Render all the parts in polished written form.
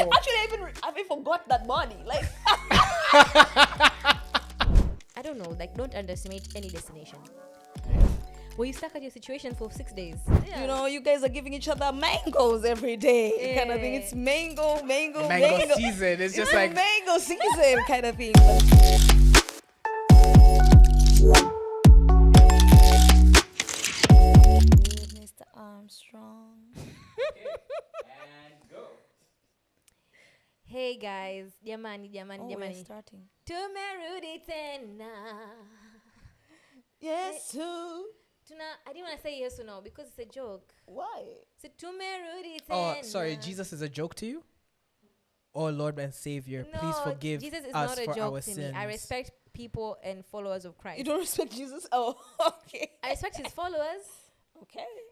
Actually, I even forgot that body. Like, I don't know. Like, don't underestimate any destination. Were you stuck at your situation for 6 days? you know, you guys are giving each other mangoes every day, kind of thing. It's mango season. It's just like mango season kind of thing. Mr. Armstrong. and go. Hey guys, jamani. We're starting. Tumerudi tena. Yes, who? I didn't want to say yes or no because it's a joke. Why? So tumerudi tena. Oh, sorry. Jesus is a joke to you? Oh, Lord and Savior, please forgive Jesus is us not a for joke our to sins. me. I respect people and followers of Christ. You don't respect Jesus? Oh, okay. I respect his followers.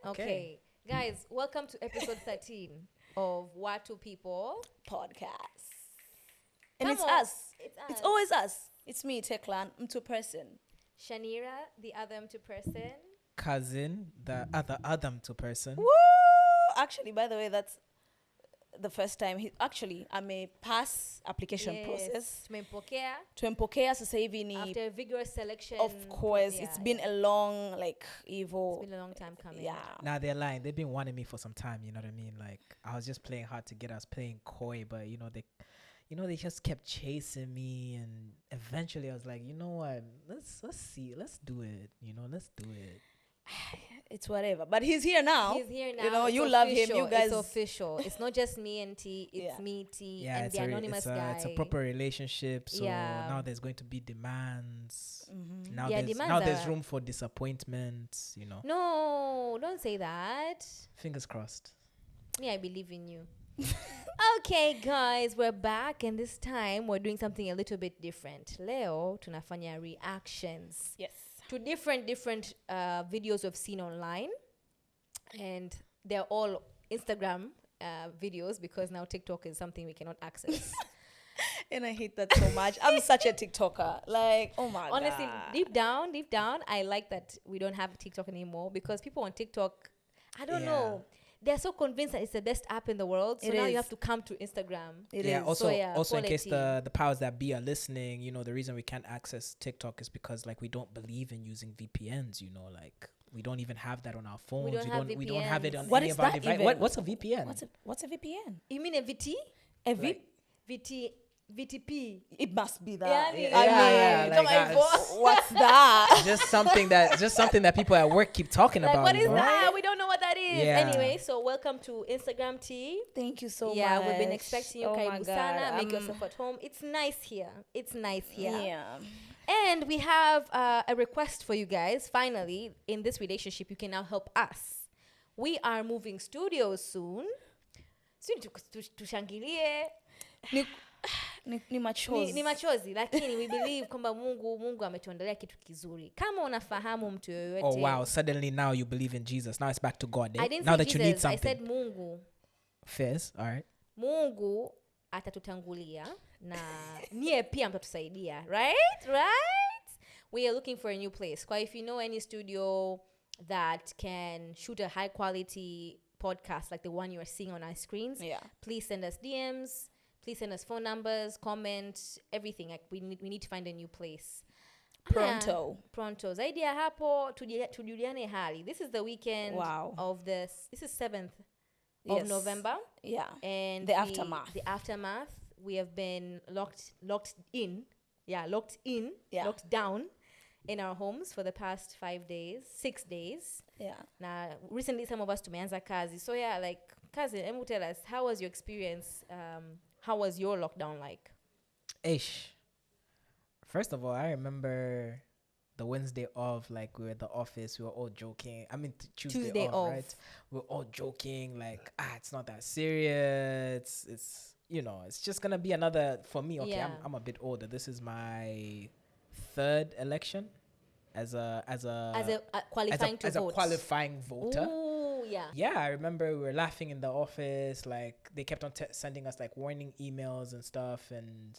Okay. Guys, welcome to episode 13 of Watu Pipo Podcast. And Come it's on. us. It's It's us. always us. It's me, Thecla, Mtu person. Shanira, the other Mtu person. Cousin, the other Adam to person. Woo! Actually, by the way, that's the first time. I'm a pass application process. Tumempokea Tuempokea sasa hivi ni, after a vigorous selection. of course, it's been a long, evil. It's been a long time coming. Yeah. Nah, they're lying. They've been wanting me for some time. You know what I mean? Like, I was just playing hard to get. I was playing coy, but they just kept chasing me, and eventually I was like, you know what? Let's see. Let's do it. Let's do it. It's whatever. But he's here now. He's here now. You know, It's you love him. official. You guys. It's official. It's not just me and T. It's Yeah. me, T, Yeah, and the anonymous guy. It's a proper relationship. So Yeah. now there's going to be demands. Mhm. Now Yeah, there's demands room for disappointment. No, don't say that. Fingers crossed. Me, I believe in you. Okay, guys, we're back, and this time we're doing something a little bit different. Leo, tunafanya reactions Yes. to different videos we've seen online, and they're all Instagram videos because now TikTok is something we cannot access. And I hate that so much. I'm such a TikToker. Like, oh my Honestly, God. deep down, I like that we don't have TikTok anymore because people on TikTok, I don't Yeah. know, they're so convinced that it's the best app in the world. So It now is. you have to come to Instagram. It Yeah. is. Also, So, in case quality. the powers that be are listening, the reason we can't access TikTok is because we don't believe in using VPNs. We don't even have that on our phones. don't have we don't have it on What any is of our that devices. even? What's a VPN? What's a VPN? You mean a VT? A V? Like- VTP. It must be that. Yeah, I yeah, mean, like come on, that. what's that? just something that people at work keep talking Like, about. what is you know? that? We don't know what that is. Yeah. Anyway, so welcome to Instagram T. Thank you so much. Yeah, we've been expecting you. Oh my Karibu sana. God. Make yourself at home. It's nice here. Yeah. And we have a request for you guys. Finally, in this relationship, you can now help us. We are moving studios soon. Soon tushangilie. Ni machozi. Ni machozi, lakini we believe kwamba Mungu ametuandalia kitu kizuri. Kama unafahamu mtu yoyote. Oh wow! Suddenly now you believe in Jesus. Now it's back to God. Eh? I didn't now say that Jesus, you need I something. said Mungu. Fairs, all right. Mungu atatutangulia na nyie pia mtatusaidia, right? We are looking for a new place. Kwa if you know any studio that can shoot a high quality podcast like the one you are seeing on our screens, Yeah. please send us DMs, please send us phone numbers, comment, everything. Like we need to find a new place. Pronto. Pronto. Zaidi ya hapo tujuliane hali. This is the weekend Wow. of this is 7th of Yes. November. Yeah. And The aftermath. The aftermath. We have been locked in. Yeah, locked in. Yeah. Locked down in our homes for the past 6 days. Yeah. Now, recently some of us tumeanza kazi. So yeah, like kazi, Emu, tell us, how was your experience? How was your lockdown like? Ish. First of all, I remember the Wednesday off, we were at the office, we were all joking. I mean, Tuesday off, right? We were all joking, it's not that serious. It's it's just gonna be another, for me, okay, Yeah. I'm a bit older. This is my 3rd election as a Qualifying to as vote. a qualifying voter. Ooh, yeah. Yeah, I remember we were laughing in the office. They kept on sending us warning emails and stuff. And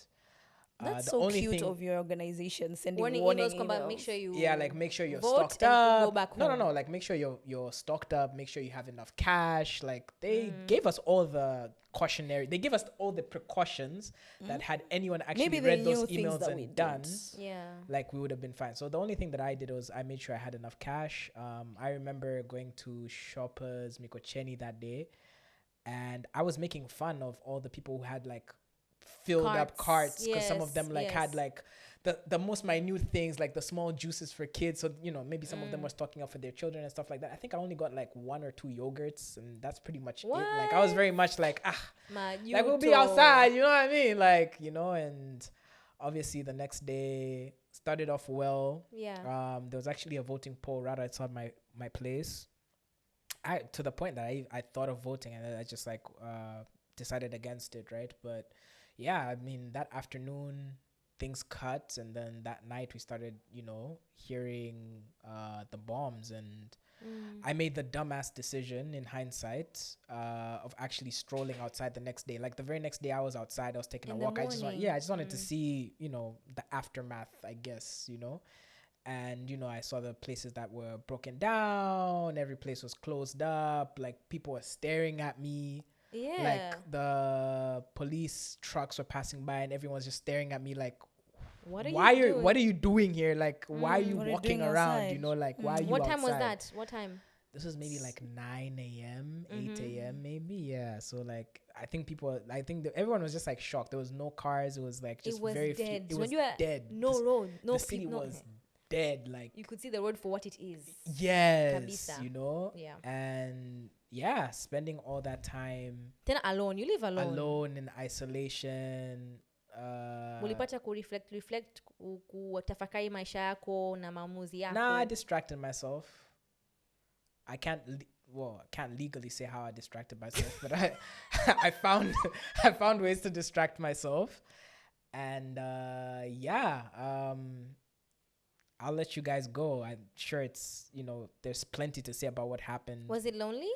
That's The so only cute thing- of your organization sending Warning warning emails come back. emails. Make sure you like make sure you're vote stocked and up. go back No, home. like make sure you're stocked up. Make sure you have enough cash. Like they Mm. gave us all the cautionary. They gave us all the precautions that had anyone actually Maybe they read those knew things emails that we and done, didn't. Yeah. like we would have been fine. So the only thing that I did was I made sure I had enough cash. I remember going to Shoppers Mikocheni that day, and I was making fun of all the people who had like filled up carts, because some of Yes, them like had yes. like the most minute things, like the small juices for kids. So maybe some of them were stocking up for their children and stuff like that. I think I only got like 1 or 2 yogurts, and that's pretty much it. Like I was very much like like we'll be outside, you know what I mean? Like, and obviously the next day started off well. Yeah. There was actually a voting poll right outside my place. To the point that I thought of voting, and then I just like decided against it, right? But yeah, I mean, that afternoon things cut, and then that night we started, hearing the bombs, and I made the dumbass decision in hindsight of actually strolling outside the next day. Like the very next day I was outside, I was taking In a the walk. I just morning. wanted to see, the aftermath, I guess, and I saw the places that were broken down, every place was closed up, like people were staring at me. Yeah. Like the police trucks were passing by and everyone's just staring at me like, What are why you are doing? what are you doing here? Like, why are you What are you walking doing around? outside? Like, why are you What time was outside? that? What time? This was maybe like 9 a.m., 8 a.m. maybe. Yeah. So like, I think everyone was just like shocked. There was no cars. It was like just It was very dead. few. It When was you were dead. no road, no the city people, was dead. Like, you could see the road for what it is. yes, Kabisa. Yeah. and yeah, spending all that time Then alone. You live alone. in isolation. Ulipata reflect kutafakari maisha yako na maamuzi yako. Nah, I distracted myself. I can't legally say how I distracted myself, but I found ways to distract myself, and I'll let you guys go. I'm sure it's there's plenty to say about what happened. Was it lonely?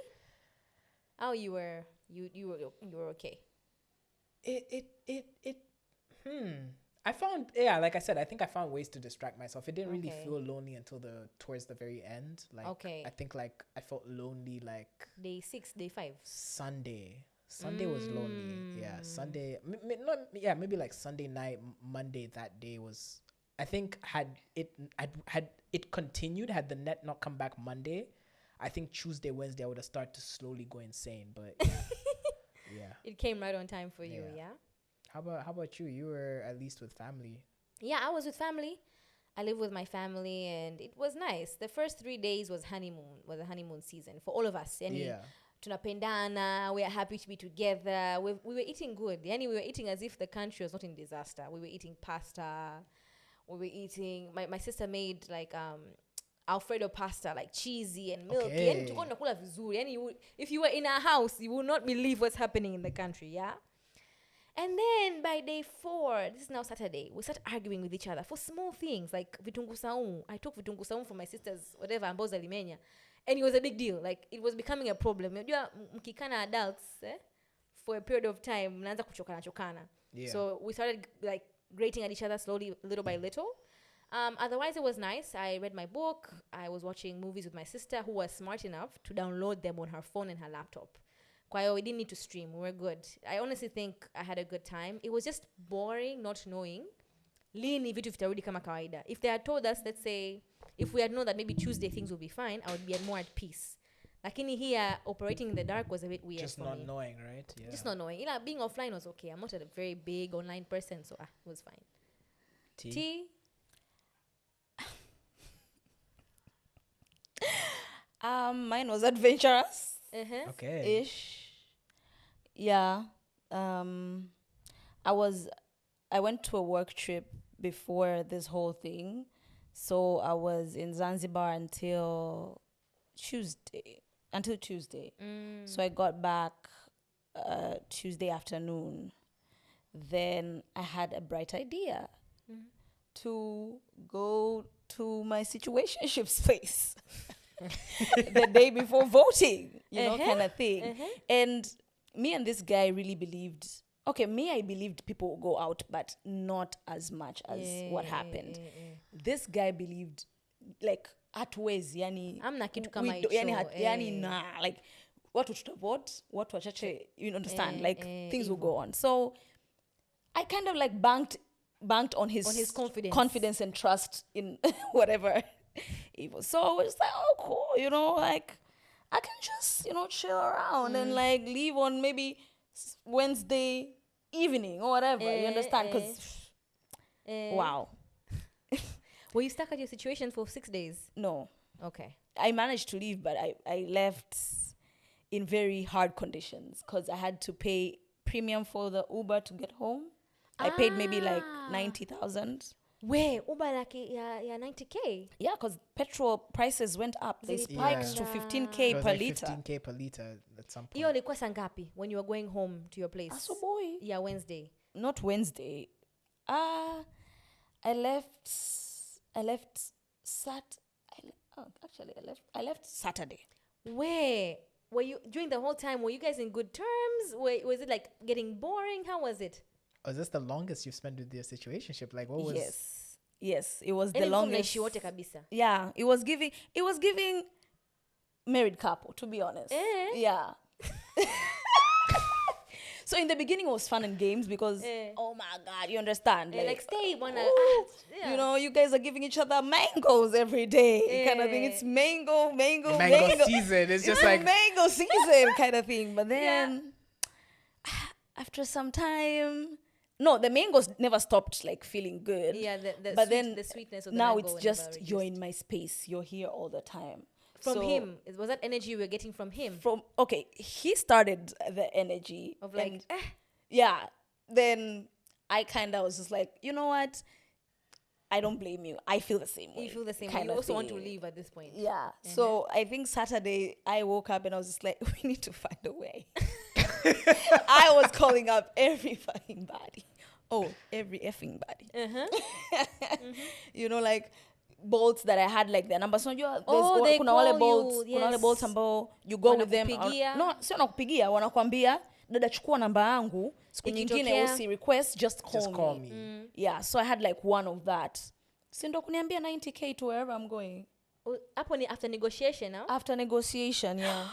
Oh, you were okay. Like I said, I think I found ways to distract myself. It didn't really Okay. feel lonely until towards the very end. Like, Okay. I think like I felt lonely like Day 6, day 5. Sunday. Sunday was lonely. Yeah, Sunday. Maybe like Sunday night, Monday. That day was. I think had it continued, had the net not come back Monday, I think Tuesday, Wednesday I would have started to slowly go insane. But yeah. It came right on time for you, Yeah. yeah? How about you? You were at least with family. Yeah, I was with family. I live with my family, and it was nice. The first 3 days was a honeymoon season for all of us. Yani, tunapendana, we are happy to be together. We were eating good. Yani, we were eating as if the country was not in disaster. We were eating pasta. We were eating, my sister made like Alfredo pasta, like cheesy and milky. Okay. Yani, tulikuwa tunakula vizuri. Yani, if you were in our house, you would not believe what's happening in the country, yeah? And then by day 4, this is now Saturday, we start arguing with each other for small things like vitungu saumu. I took vitungu saumu for my sister's whatever, amboza limenya. And it was a big deal. Like, it was becoming a problem. Unajua mkikana adults, for a period of time, mnaanza kuchokana. Yeah. So we started like grating at each other slowly, little by little. Otherwise, it was nice. I read my book. I was watching movies with my sister, who was smart enough to download them on her phone and her laptop. Kwa hiyo, we didn't need to stream. We were good. I honestly think I had a good time. It was just boring not knowing lini vitu vitarudi kama kawaida. If they had told us, let's say, if we had known that maybe Tuesday things would be fine, I would be more at peace. Lakini here, operating in the dark was a bit weird Just for not me. knowing, right? Yeah. Just not knowing. Being offline was okay. I'm not a very big online person, so it was fine. T? Mine was adventurous. Okay. Ish. Yeah. I went to a work trip before this whole thing. So I was in Zanzibar until Tuesday. So I got back Tuesday afternoon. Then I had a bright idea to go to my situationship space the day before voting, kind of thing. And me and this guy really believed okay, me, I believed people would go out, but not as much as what happened. This guy believed, like, hatuwezi, yani, amna kitu kama yani nah, like, watu tutavote, watu wachache, you understand, like, things will go on. So, I kind of, like, banked on his confidence and trust in whatever evil. So, I was like, oh, cool, you know, like, I can just, you know, chill around and, like, leave on maybe Wednesday evening or whatever. You understand? Because, wow. Were you stuck at your situation for 6 days? No. Okay. I managed to leave, but I left in very hard conditions because I had to pay premium for the Uber to get home. I paid maybe like 90,000. Where? Uber like yeah 90K? Yeah, because petrol prices went up. They spiked to 15K per liter. 15K per liter at some point. Iyo ilikuwa saa ngapi when you were going home to your place? So boy. Yeah, Wednesday. Not Wednesday. I left Saturday. Where? Were you during the whole time? Were you guys in good terms? Was it like getting boring? How was it? Was this the longest you've spent with your situationship? Like, what was? Yes, it was the longest. Yeah, it was giving married couple, to be honest. Yeah. So in the beginning it was fun and games because oh my God, you understand? Like stay wanna you know, you guys are giving each other mangoes every day kind of thing. It's mango season. It's just like mango season kind of thing. But then after some time, no, the mangoes never stopped like feeling good. Yeah, the sweetness of the now mango it's just you're in my space. You're here all the time. From him, was that energy you were getting from him? Okay, he started the energy of like, yeah. Then I kind of was just like, you know what? I don't blame you. I feel the same way. You feel the same way. You also want to leave at this point. Yeah. So I think Saturday I woke up and I was just like, we need to find a way. I was calling up every fucking body. Oh, every effing body. You know, like bolts that I had, like their numbers. So they kuna call wale bolts, you, kuna wale bolts ambao you go with them. No, sio nakupigia, wanakuambia dada chukua namba yangu, siku nyingine usi request, just call me. Yeah, so I had like one of that. Si ndo kuniambia 90K to wherever I'm going. Hapo ni after negotiation now? After negotiation, yeah.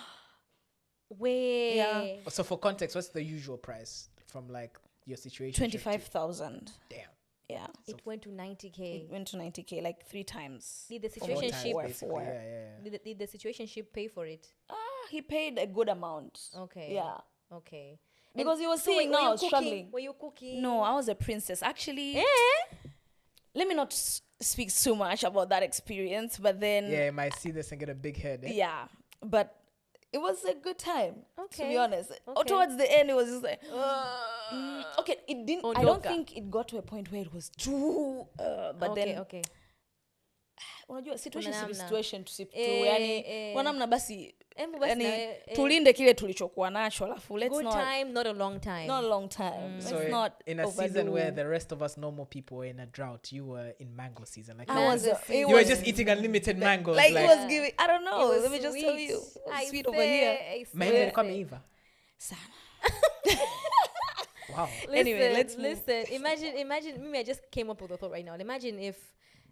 Wait. Yeah. So for context, what's the usual price from like your situation? 25,000. Damn. Yeah. So it went to 90K. It went to 90K like 3 times. Did the situationship Yeah. Did the situationship pay for it? He paid a good amount. Okay. Yeah. Okay. Because he was seeing now I was struggling. Were you cooking? No, I was a princess. Actually, let me not speak too much about that experience, but then... Yeah, you might see this and get a big head. Yeah, but it was a good time, to be honest. Okay. Towards the end, it was just like... okay, it didn't... I don't think it got to a point where it was too... but then... Okay. Unajua situation yani wanamna basi yani tulinde kile tulichokuwa nacho alafu let's good time, not a long time. Not a long time. So not in a season where the rest of us normal people were in a drought, you were in mango season. Like you were just eating unlimited mangoes. Like it was giving, I don't know. Let me just tell you, sweet over here. Mango come Eva. Sana. Wow. Anyway, let's listen. Imagine. Maybe I just came up with a thought right now. Imagine if,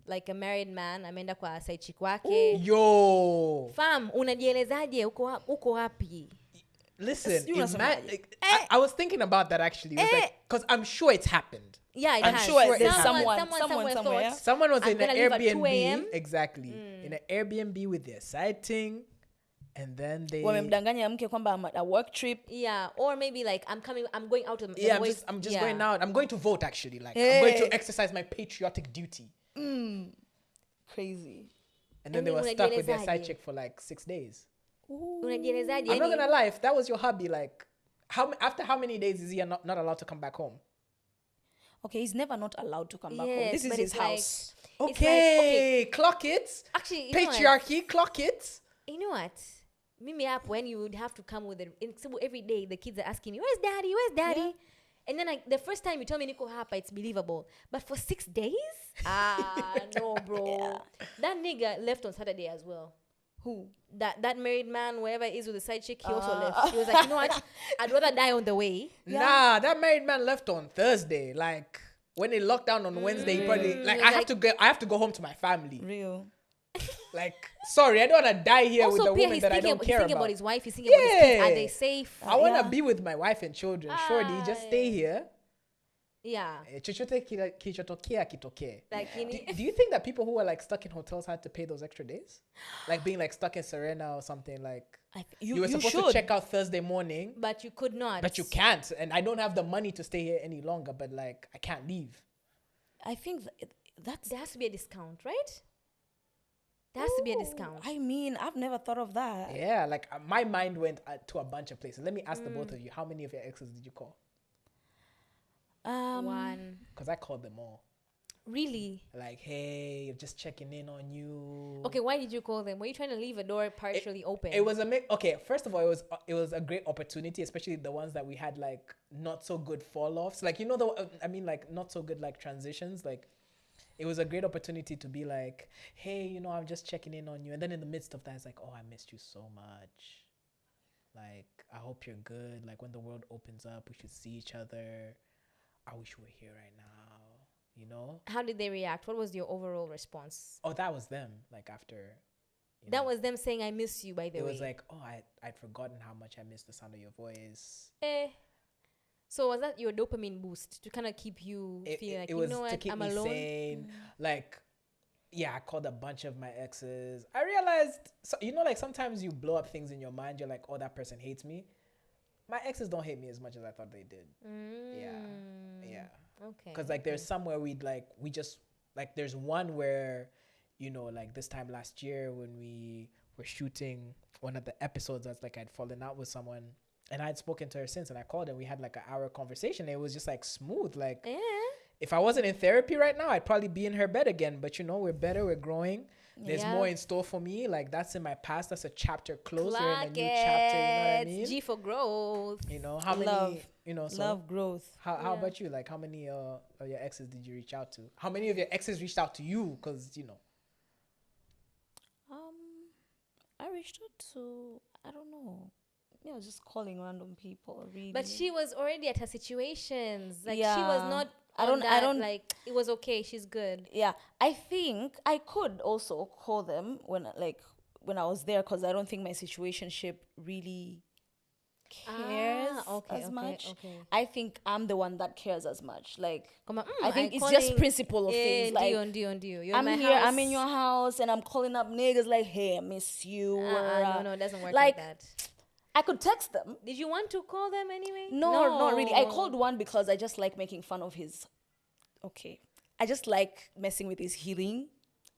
like, a married man ameenda kwa side chick wake. Yo. Fam, unajielezaje? Uko wapi? Listen, I was thinking about that actually. It was like, because I'm sure it's happened. Yeah, I'm sure there's someone somewhere. Someone was in an Airbnb. Exactly. In an Airbnb with their sighting. And then they wamemdanganya mke kwamba I'm at a work trip. Yeah, or maybe like I'm going out of I'm just going out. I'm going to vote actually. Like I'm going to exercise my patriotic duty. Crazy. And then they were stuck with their side chick for like 6 days. Unajielezaje? I'm not gonna lie, if that was your hobby, like after how many days is he not allowed to come back home? Okay, he's never not allowed to come back home. This is his house. Okay, clock it. Actually, patriarchy, clock it. You know what? Mimi up when you would have to come with it. Every day the kids are asking me, where's daddy? Yeah. And then the first time you tell me Niko hapa, it's believable. But for 6 days? No, bro. Yeah. That nigga left on Saturday as well. Who? That married man, wherever it is with the side chick, he also left. He was like, you know what? I'd rather die on the way. Yeah. Nah, that married man left on Thursday. Like when they locked down on Wednesday, he probably like I have to go home to my family. Real. Like, sorry, I don't want to die here Also, with the Pia, woman that I don't care he's thinking about. about his wife. He's thinking about his kids. Are Yeah. they safe? I want to Yeah. be with my wife and children. Shorty, just stay here. Yeah. Chochote kichotokea kitokee. Like, Do you think that people who are like stuck in hotels had to pay those extra days? Like being like stuck in Serena or something, like you were supposed to check out Thursday morning, but you could not. but you can't. And I don't have the money to stay here any longer, but like I can't leave. I think that's. There has to be a discount, right? There has to be a discount. I mean, I've never thought of that. Yeah, like my mind went to a bunch of places. Let me ask the both of you, how many of your exes did you call? One. Because I called them all. Really? Like, hey, just checking in on you. Okay, why did you call them? Were you trying to leave a door partially open? It was okay, first of all, it was a great opportunity, especially the ones that we had like not so good fall offs. Like, you know, like not so good like transitions. Like, it was a great opportunity to be like, hey, you know, I'm just checking in on you. And then in the midst of that, it's like, oh, I missed you so much. Like, I hope you're good. Like, when the world opens up, we should see each other. I wish we were here right now, you know? How did they react? What was your overall response? Oh, that was them. Like, after... That was them saying, I miss you, by the way. It was like, oh, I'd forgotten how much I missed the sound of your voice. So was that your dopamine boost to kind of keep you feeling like, you know what, I'm alone? Sane. Like, yeah, I called a bunch of my exes. I realized, so, you know, like sometimes you blow up things in your mind. You're like, oh, that person hates me. My exes don't hate me as much as I thought they did. Yeah. Okay. Because like there's somewhere we just like there's one where, you know, like this time last year when we were shooting one of the episodes, that's like I'd fallen out with someone and I'd spoken to her since, and I called and we had like an hour conversation. It was just like smooth. Like if I wasn't in therapy right now, I'd probably be in her bed again. But you know, we're better, we're growing. There's more in store for me. Like that's in my past. That's a chapter closed. We're in a new chapter. You know what I mean? G for growth. You know how Love. many? You know, so Love, growth. How about you? Like how many of your exes did you reach out to? How many of your exes reached out to you? Because you know. I reached out to, I don't know. Yeah, I was just calling random people. Really. But she was already at her situations. Like she was not. I don't like. It was okay. She's good. Yeah, I think I could also call them when I was there, because I don't think my situationship really cares as much. Okay. I think I'm the one that cares as much. Like I think I'm it's just principle of things. Like Dio. I'm here, house. I'm in your house, and I'm calling up niggas like, hey, I miss you. No, it doesn't work like that. I could text them. Did you want to call them anyway? No, not really. I called one because I just like making fun of his. Okay, I just like messing with his healing.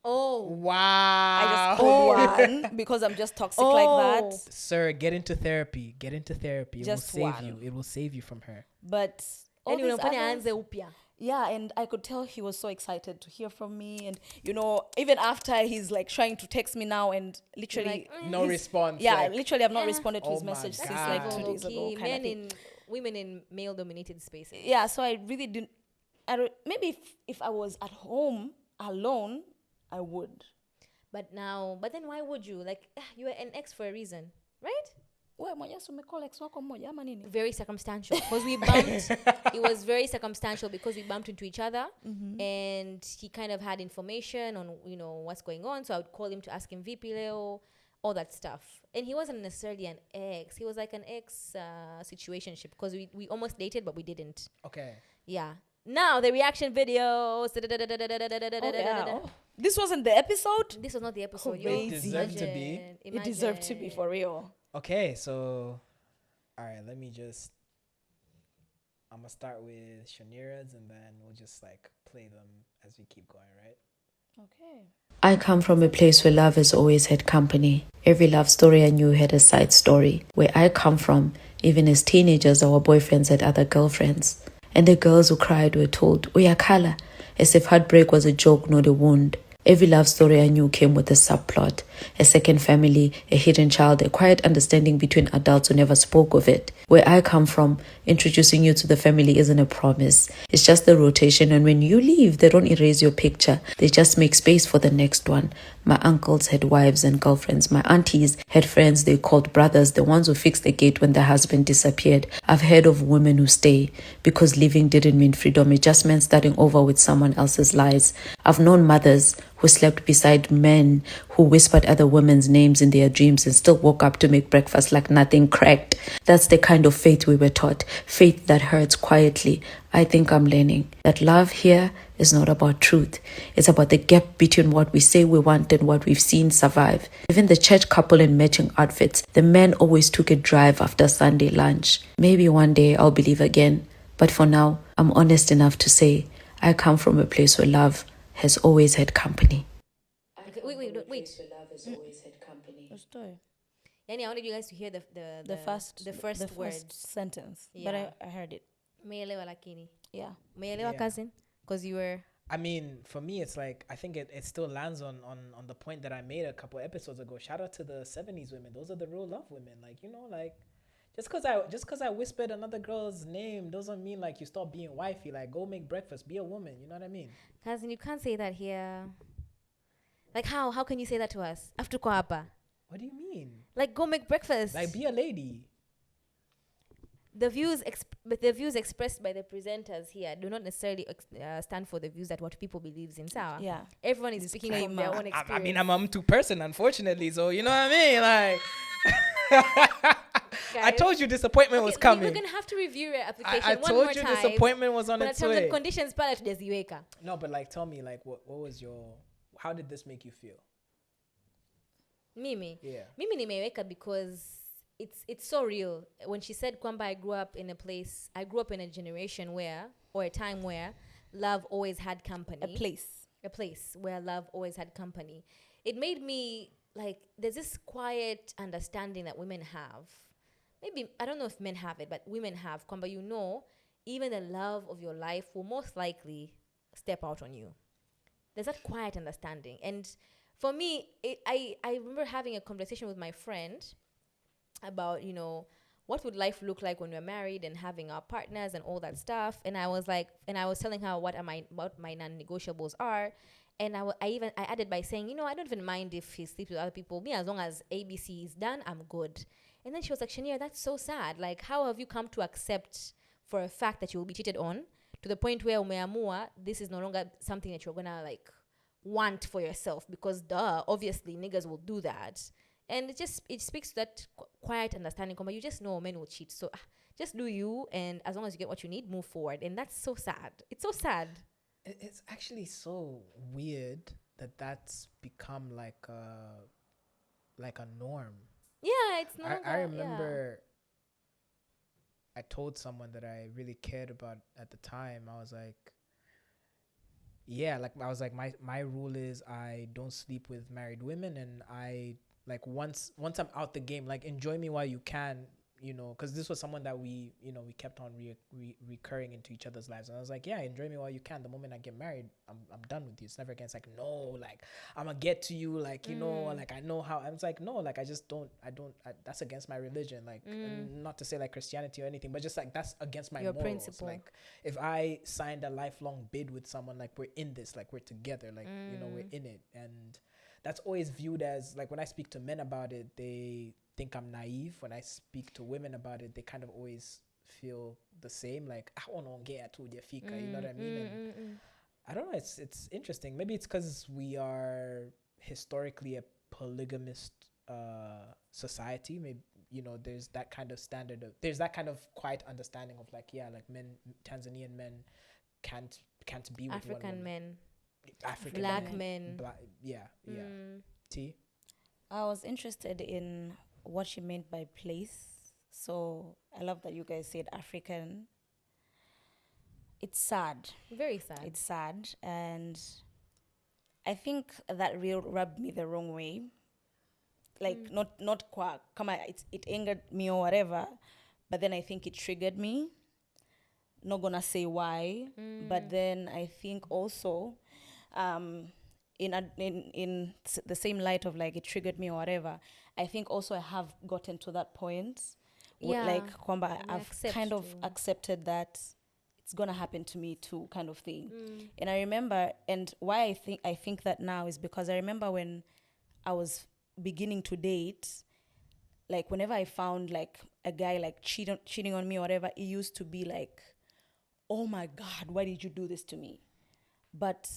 Oh wow! I just called one because I'm just toxic like that. Sir, get into therapy. It Just will save one. you. It will save you from her. But all anyway, these others, upya. yeah, and I could tell he was so excited to hear from me, and you know, even after he's like trying to text me now, and literally No response. Yeah, like, literally, I've not responded to his oh my message since God. like 2 days ago. Kind of Women in male-dominated spaces. Yeah, so I really didn't. Maybe if I was at home alone, I would. But then why would you? Like, you were an ex for a reason, right? Very circumstantial. Because we bumped. It was very circumstantial because we bumped into each other. Mm-hmm. And he kind of had information on, you know, what's going on. So I would call him to ask him, VP Leo, all that stuff. And he wasn't necessarily an ex. He was like an ex situationship, because we almost dated, but we didn't. Okay. Yeah. Now the reaction videos. This wasn't the episode. This was not the episode. Crazy. It deserved to be. It deserved to be, for real. Okay, so all right, I'm gonna start with Shanira's, and then we'll just like play them as we keep going, right? Okay. I come from a place where love has always had company. Every love story I knew had a side story. Where I come from, even as teenagers, our boyfriends had other girlfriends. And the girls who cried were told, "Uyakhala," as if heartbreak was a joke, not a wound. Every love story I knew came with a subplot, a second family, a hidden child, a quiet understanding between adults who never spoke of it. Where I come from, introducing you to the family isn't a promise. It's just the rotation, and when you leave, they don't erase your picture. They just make space for the next one. My uncles had wives and girlfriends. My aunties had friends they called brothers, the ones who fixed the gate when their husband disappeared. I've heard of women who stay because leaving didn't mean freedom. It just meant starting over with someone else's lies. I've known mothers who slept beside men who whispered other women's names in their dreams and still woke up to make breakfast like nothing cracked. That's the kind of faith we were taught, faith that hurts quietly. I think I'm learning that love here is not about truth. It's about the gap between what we say we want and what we've seen survive. Even the church couple in matching outfits, the man always took a drive after Sunday lunch. Maybe one day I'll believe again. But for now, I'm honest enough to say I come from a place where love has always had company. Okay, wait. Love has always had company. The story. Yani, I wanted you guys to hear The first words. sentence. Yeah. But I heard it. Umeelewa lakini. Yeah. Umeelewa cousin? Because you were... I mean, for me, it's like, I think it still lands on the point that I made a couple episodes ago. Shout out to the 70s women. Those are the real love women. Like, you know, like, just cause I whispered another girl's name doesn't mean like you stop being wifey. Like, go make breakfast, be a woman. You know what I mean? Cousin, you can't say that here. Like, how? How can you say that to us? After tuko hapa. What do you mean? Like, go make breakfast. Like, be a lady. The views expressed by the presenters here do not necessarily stand for the views that what people believes in. Sawa? Yeah. Everyone is speaking from their own experience. I mean, I'm a M2 person, unfortunately. So, you know what I mean? Like, I told you disappointment was coming. We're going to have to review your application I one more told you time. disappointment was on its terms way. and conditions pala tujaziweka. No, but like, tell me, like, what was how did this make you feel? Mimi? Yeah. Mimi nimeweka because it's so real. When she said kwamba I grew up in a generation where, or a time where, love always had company. A place where love always had company. It made me, like, there's this quiet understanding that women have. Maybe, I don't know if men have it, but women have. Kwamba, you know, even the love of your life will most likely step out on you. There's that quiet understanding. And for me, I remember having a conversation with my friend about, you know, what would life look like when we're married and having our partners and all that stuff. And I was telling her what my non-negotiables are. And I added by saying, you know, I don't even mind if he sleeps with other people. Me, as long as ABC is done, I'm good. And then she was like, Nkishanira, that's so sad. Like, how have you come to accept for a fact that you will be cheated on to the point where umeamua, this is no longer something that you're gonna like want for yourself? Because obviously niggas will do that. And it speaks to that quiet understanding. You just know men will cheat. So just do you. And as long as you get what you need, move forward. And that's so sad. It's so sad. It's actually so weird that that's become like a norm. Yeah, it's not. I remember I told someone that I really cared about at the time. I was like, my rule is I don't sleep with married women, and I like once I'm out the game, like enjoy me while you can, you know, because this was someone that we kept on recurring into each other's lives. And I was like, yeah, enjoy me while you can. The moment I get married, I'm done with you. It's never again. It's like, no, like I'm gonna get to you, like, you know, like I know how. I was like, no, like I don't that's against my religion. Like, not to say like Christianity or anything, but just like that's against my morals. Principle. Like if I signed a lifelong bid with someone, like we're in this, like we're together, like you know, we're in it. And that's always viewed as like, when I speak to men about it, they think I'm naive. When I speak to women about it, they kind of always feel the same, like I want to get to the fika, you know what I mean? And I don't know, it's interesting. Maybe it's because we are historically a polygamist society. Maybe, you know, there's that kind of there's that kind of quiet understanding of like, yeah, like Tanzanian men can't be with African men, African black men. Yeah. T. I was interested in what she meant by place. So I love that you guys said African. It's sad. Very sad. It's sad. And I think that real rubbed me the wrong way. Like, not quite, come on, it angered me or whatever. But then I think it triggered me. Not gonna say why. But then I think also, in the same light of like it triggered me or whatever, I think also I have gotten to that point. Like kwamba I've kind of accepted that it's gonna happen to me too, kind of thing. And I remember, and why I think that now is because I remember when I was beginning to date, like whenever I found like a guy like cheating on me or whatever, it used to be like, oh my God, why did you do this to me? But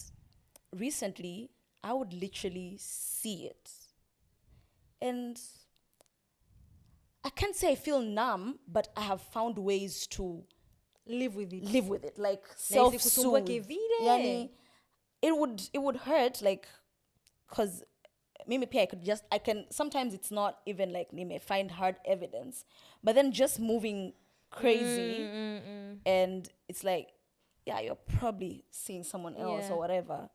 recently, I would literally see it. And I can't say I feel numb, but I have found ways to live with it. Like self-soothe. Yani, it would hurt, like, because maybe I can, sometimes it's not even like me may find hard evidence, but then just moving crazy and it's like, yeah, you're probably seeing someone else or whatever.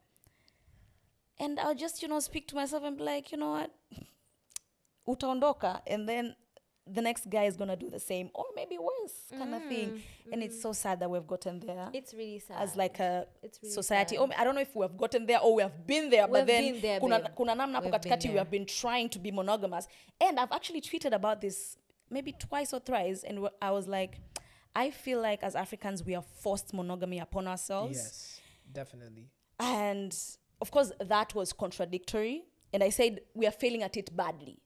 And I'll just, speak to myself and be like, you know what? Utaondoka. And then the next guy is going to do the same or maybe worse kind of thing. And it's so sad that we've gotten there. It's really sad. As like a society. Sad. I don't know if we have gotten there or we have been there, but then kuna namna hapo katikati we have been trying to be monogamous. And I've actually tweeted about this maybe twice or thrice, and I was like, I feel like as Africans we have forced monogamy upon ourselves. Yes, definitely. And of course that was contradictory, and I said we are failing at it badly.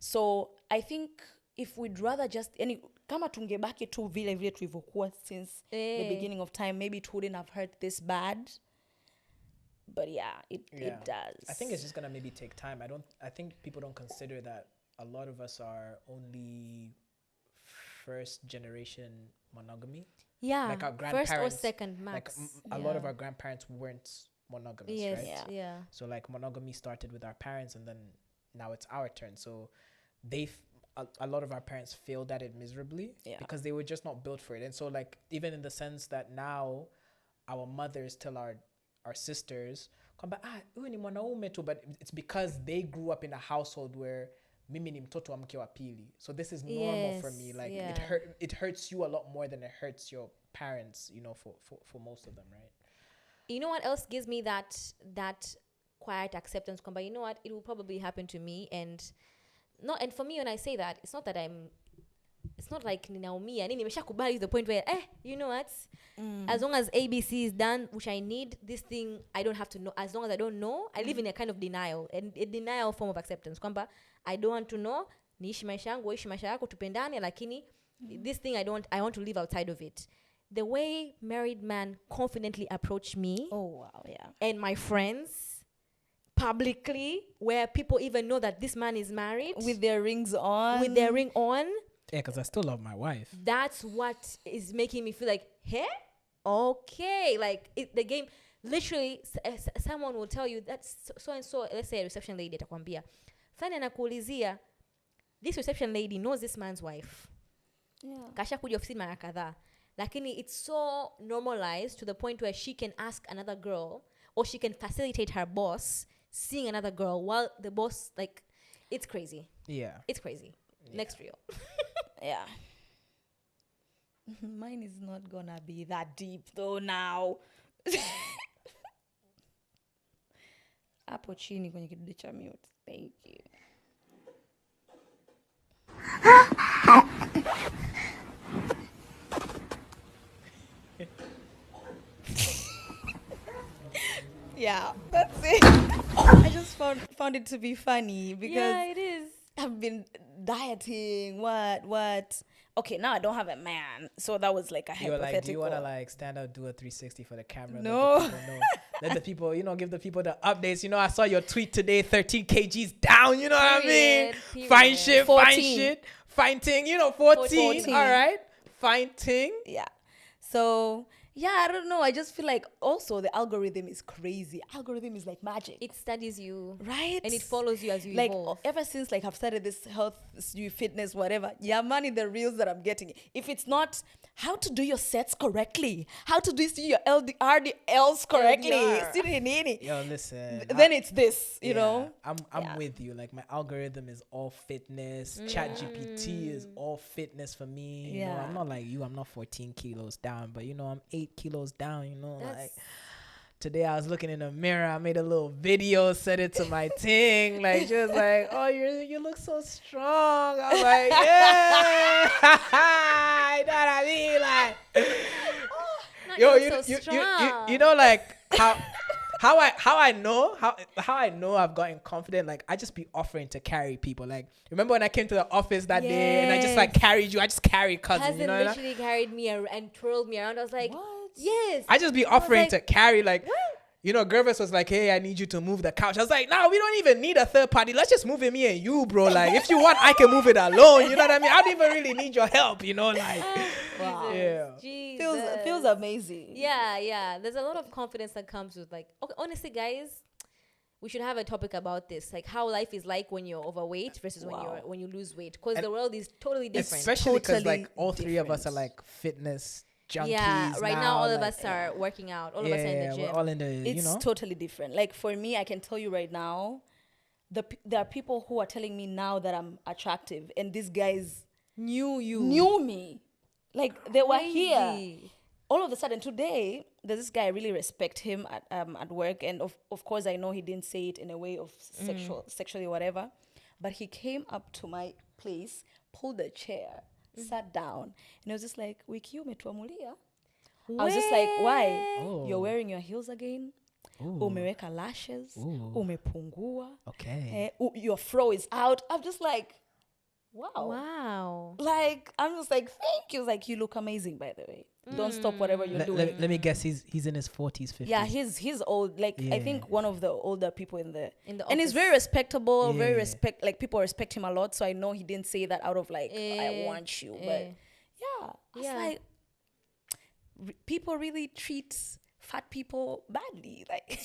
So I think if we'd rather just kama tungebaki tu vile tulivyokuwa since the beginning of time, maybe it wouldn't have hurt this bad. But it does. I think it's just gonna maybe take time. I think people don't consider that a lot of us are only first generation monogamy. Yeah, like our grandparents, first or second max. Like a lot of our grandparents weren't monogamous, right? Yeah. So like monogamy started with our parents, and then now it's our turn. So a lot of our parents failed at it miserably because they were just not built for it. And so like even in the sense that now our mothers tell our sisters, but it's because they grew up in a household where mimi ni mtoto wa mke wa pili. So this is normal for me. Like it hurts you a lot more than it hurts your parents, for most of them, right? You know what else gives me that quiet acceptance? But you know what? It will probably happen to me, and for me when I say that, it's not like ninaumia. Nimeshakubali the point where you know what? As long as ABC is done, which I need, this thing I don't have to know. As long as I don't know, I live in a kind of denial, and a denial form of acceptance. Kwamba I don't want to know. Niishi maisha yangu, ishi maisha yako, tupendane, lakini this thing I want to live outside of it. The way married men confidently approach me, and my friends publicly, where people even know that this man is married with their rings on. Yeah, because I still love my wife. That's what is making me feel like, hey, okay, like the game. Literally, someone will tell you that so and so. Let's say a reception lady atakwambia, fana nakuulizia, this reception lady knows this man's wife. Yeah. Kasha kuja ofisini mara kadhaa. Lakini it's so normalized to the point where she can ask another girl, or she can facilitate her boss seeing another girl while the boss, like, it's crazy. Yeah. It's crazy. Yeah. Next reel. Yeah. Mine is not gonna be that deep though now. Hapo chini kwenye kidude cha mute. Thank you. Yeah, that's it. I just found it to be funny because it is. I've been dieting. What? Okay, now I don't have a man, so that was like a hypothetical. Like, do you want to like stand up, do a 360 for the camera? No. Let the people, give the people the updates. I saw your tweet today, 13 kgs down. You know what I mean? Period. Fine shit, 14. fine shit, fine ting. 14. All right, fine ting. Yeah. So. Yeah, I don't know. I just feel like also the algorithm is crazy. Algorithm is like magic. It studies you. Right? And it follows you as you like, evolve. Ever since like I've started this health, fitness, whatever, money, the reels that I'm getting. If it's not how to do your sets correctly, how to do your RDLs correctly. Yo, listen. Then it's this, you know? I'm with you. Like my algorithm is all fitness. ChatGPT is all fitness for me. I'm not like you. I'm not 14 kilos down, but I'm 8 kilos down, like Today I was looking in the mirror. I made a little video, sent it to my ting. Like, she was like, "Oh, you look so strong." I was like, "Yeah." You know what I mean? Like, you know, like how I know I've gotten confident. Like, I just be offering to carry people. Like, remember when I came to the office that day and I just like carried you? I just carried cousin. You know, literally carried me and twirled me around. I was like, What? yes. I just be offering to carry, like, what? You know, Gervais was like, "Hey, I need you to move the couch." I was like, "No, we don't even need a third party. Let's just move it, me and you, bro. Like, if you want, I can move it alone." You know what I mean? I don't even really need your help, you know? Like, Wow. yeah. Feels amazing. Yeah. There's a lot of confidence that comes with, like, okay, honestly, guys, we should have a topic about this, like how life is like when you're overweight versus when you lose weight, because the world is totally different. Especially because like all three of us are like fitness junkies. Yeah, right now all like, of us are working out. All of us are in the gym. We're all in the, It's totally different. Like for me, I can tell you right now, there are people who are telling me now that I'm attractive, and these guys knew me. Like they were here. All of a sudden today, there's this guy, I really respect him at work, and of course I know he didn't say it in a way of sexually whatever, but he came up to my place, pulled a chair, sat down, and he was just like, "Wiki umetuamulia." I was just like, "Why? Oh. You're wearing your heels again? Ooh. Umeweka lashes, umepungua, Okay. your fro is out." I'm just like, wow. Like, I'm just like, thank you. Like, you look amazing, by the way. Don't stop whatever you're doing. Let me guess, he's in his 40s, 50s. Yeah, he's old. Like, I think one of the older people in the office. And he's very respectable, like, people respect him a lot. So I know he didn't say that out of like, I want you. But yeah, it's like, people really treat fat people badly. Like,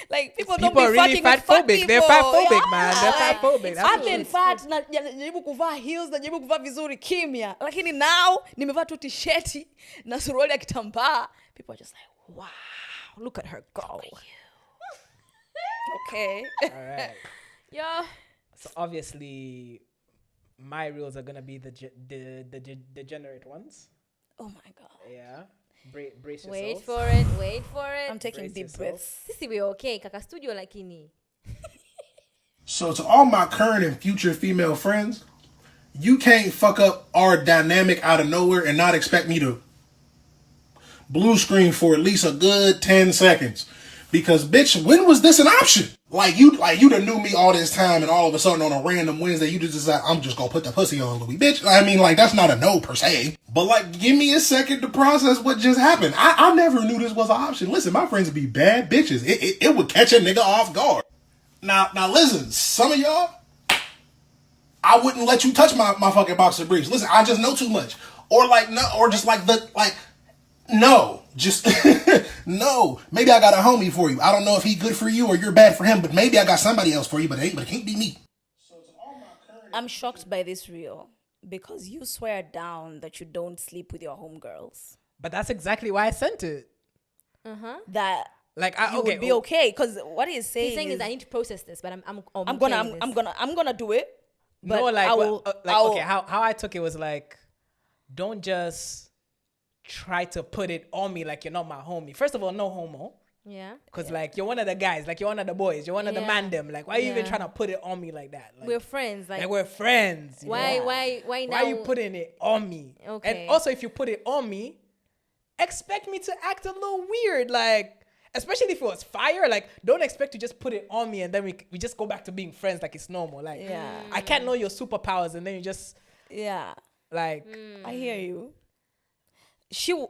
like people don't be are really fucking with fat fat-phobic. people. They're fat-phobic, man. They're Like, fat-phobic. That's I've what been it is. fat, najaribu kuvaa heels, najaribu kuvaa vizuri kimya. Lakini now, nimevaa tu t-shirti na suruali ya kitambaa. People are just like, wow, look at her go. Okay. All right. Yeah. So obviously, my rules are gonna be the degenerate ones. Oh my God. Yeah. Brace yourself. Wait for it. I'm taking Brace deep yourself. breaths. Sisi we okay. Kaka Studio lakini. So to all my current and future female friends, you can't fuck up our dynamic out of nowhere and not expect me to blue screen for at least a good 10 seconds. Because bitch, when was this an option? Like you done knew me all this time and all of a sudden on a random Wednesday you just decide I'm just gonna put the pussy on Louis. Bitch, I mean, like, that's not a no per se. But like, give me a second to process what just happened. I never knew this was an option. Listen, my friends would be bad bitches. It would catch a nigga off guard. Now listen, some of y'all, I wouldn't let you touch my fucking boxer briefs. Listen, I just know too much. Or like, no, or just like no. Just no. Maybe I got a homie for you. I don't know if he good for you or you're bad for him, but maybe I got somebody else for you, but it can't be me. I'm shocked by this reel because you swear down that you don't sleep with your homegirls. But that's exactly why I sent it. That Like, you would be okay, because what he's saying is I need to process this, but I'm gonna do it. But no, like, I will, okay, how I took it was like, don't just try to put it on me like you're not my homie. First of all, no homo. Yeah. Because like, you're one of the guys, like you're one of the boys, you're one of the man them. Like, why are you even trying to put it on me like that? Like, we're friends. Like we're friends. Why now? Why are you putting it on me? Okay. And also, if you put it on me, expect me to act a little weird. Like, especially if it was fire, like, don't expect to just put it on me and then we just go back to being friends like it's normal. Like, I can't know your superpowers and then you just, like. I hear you. Actually,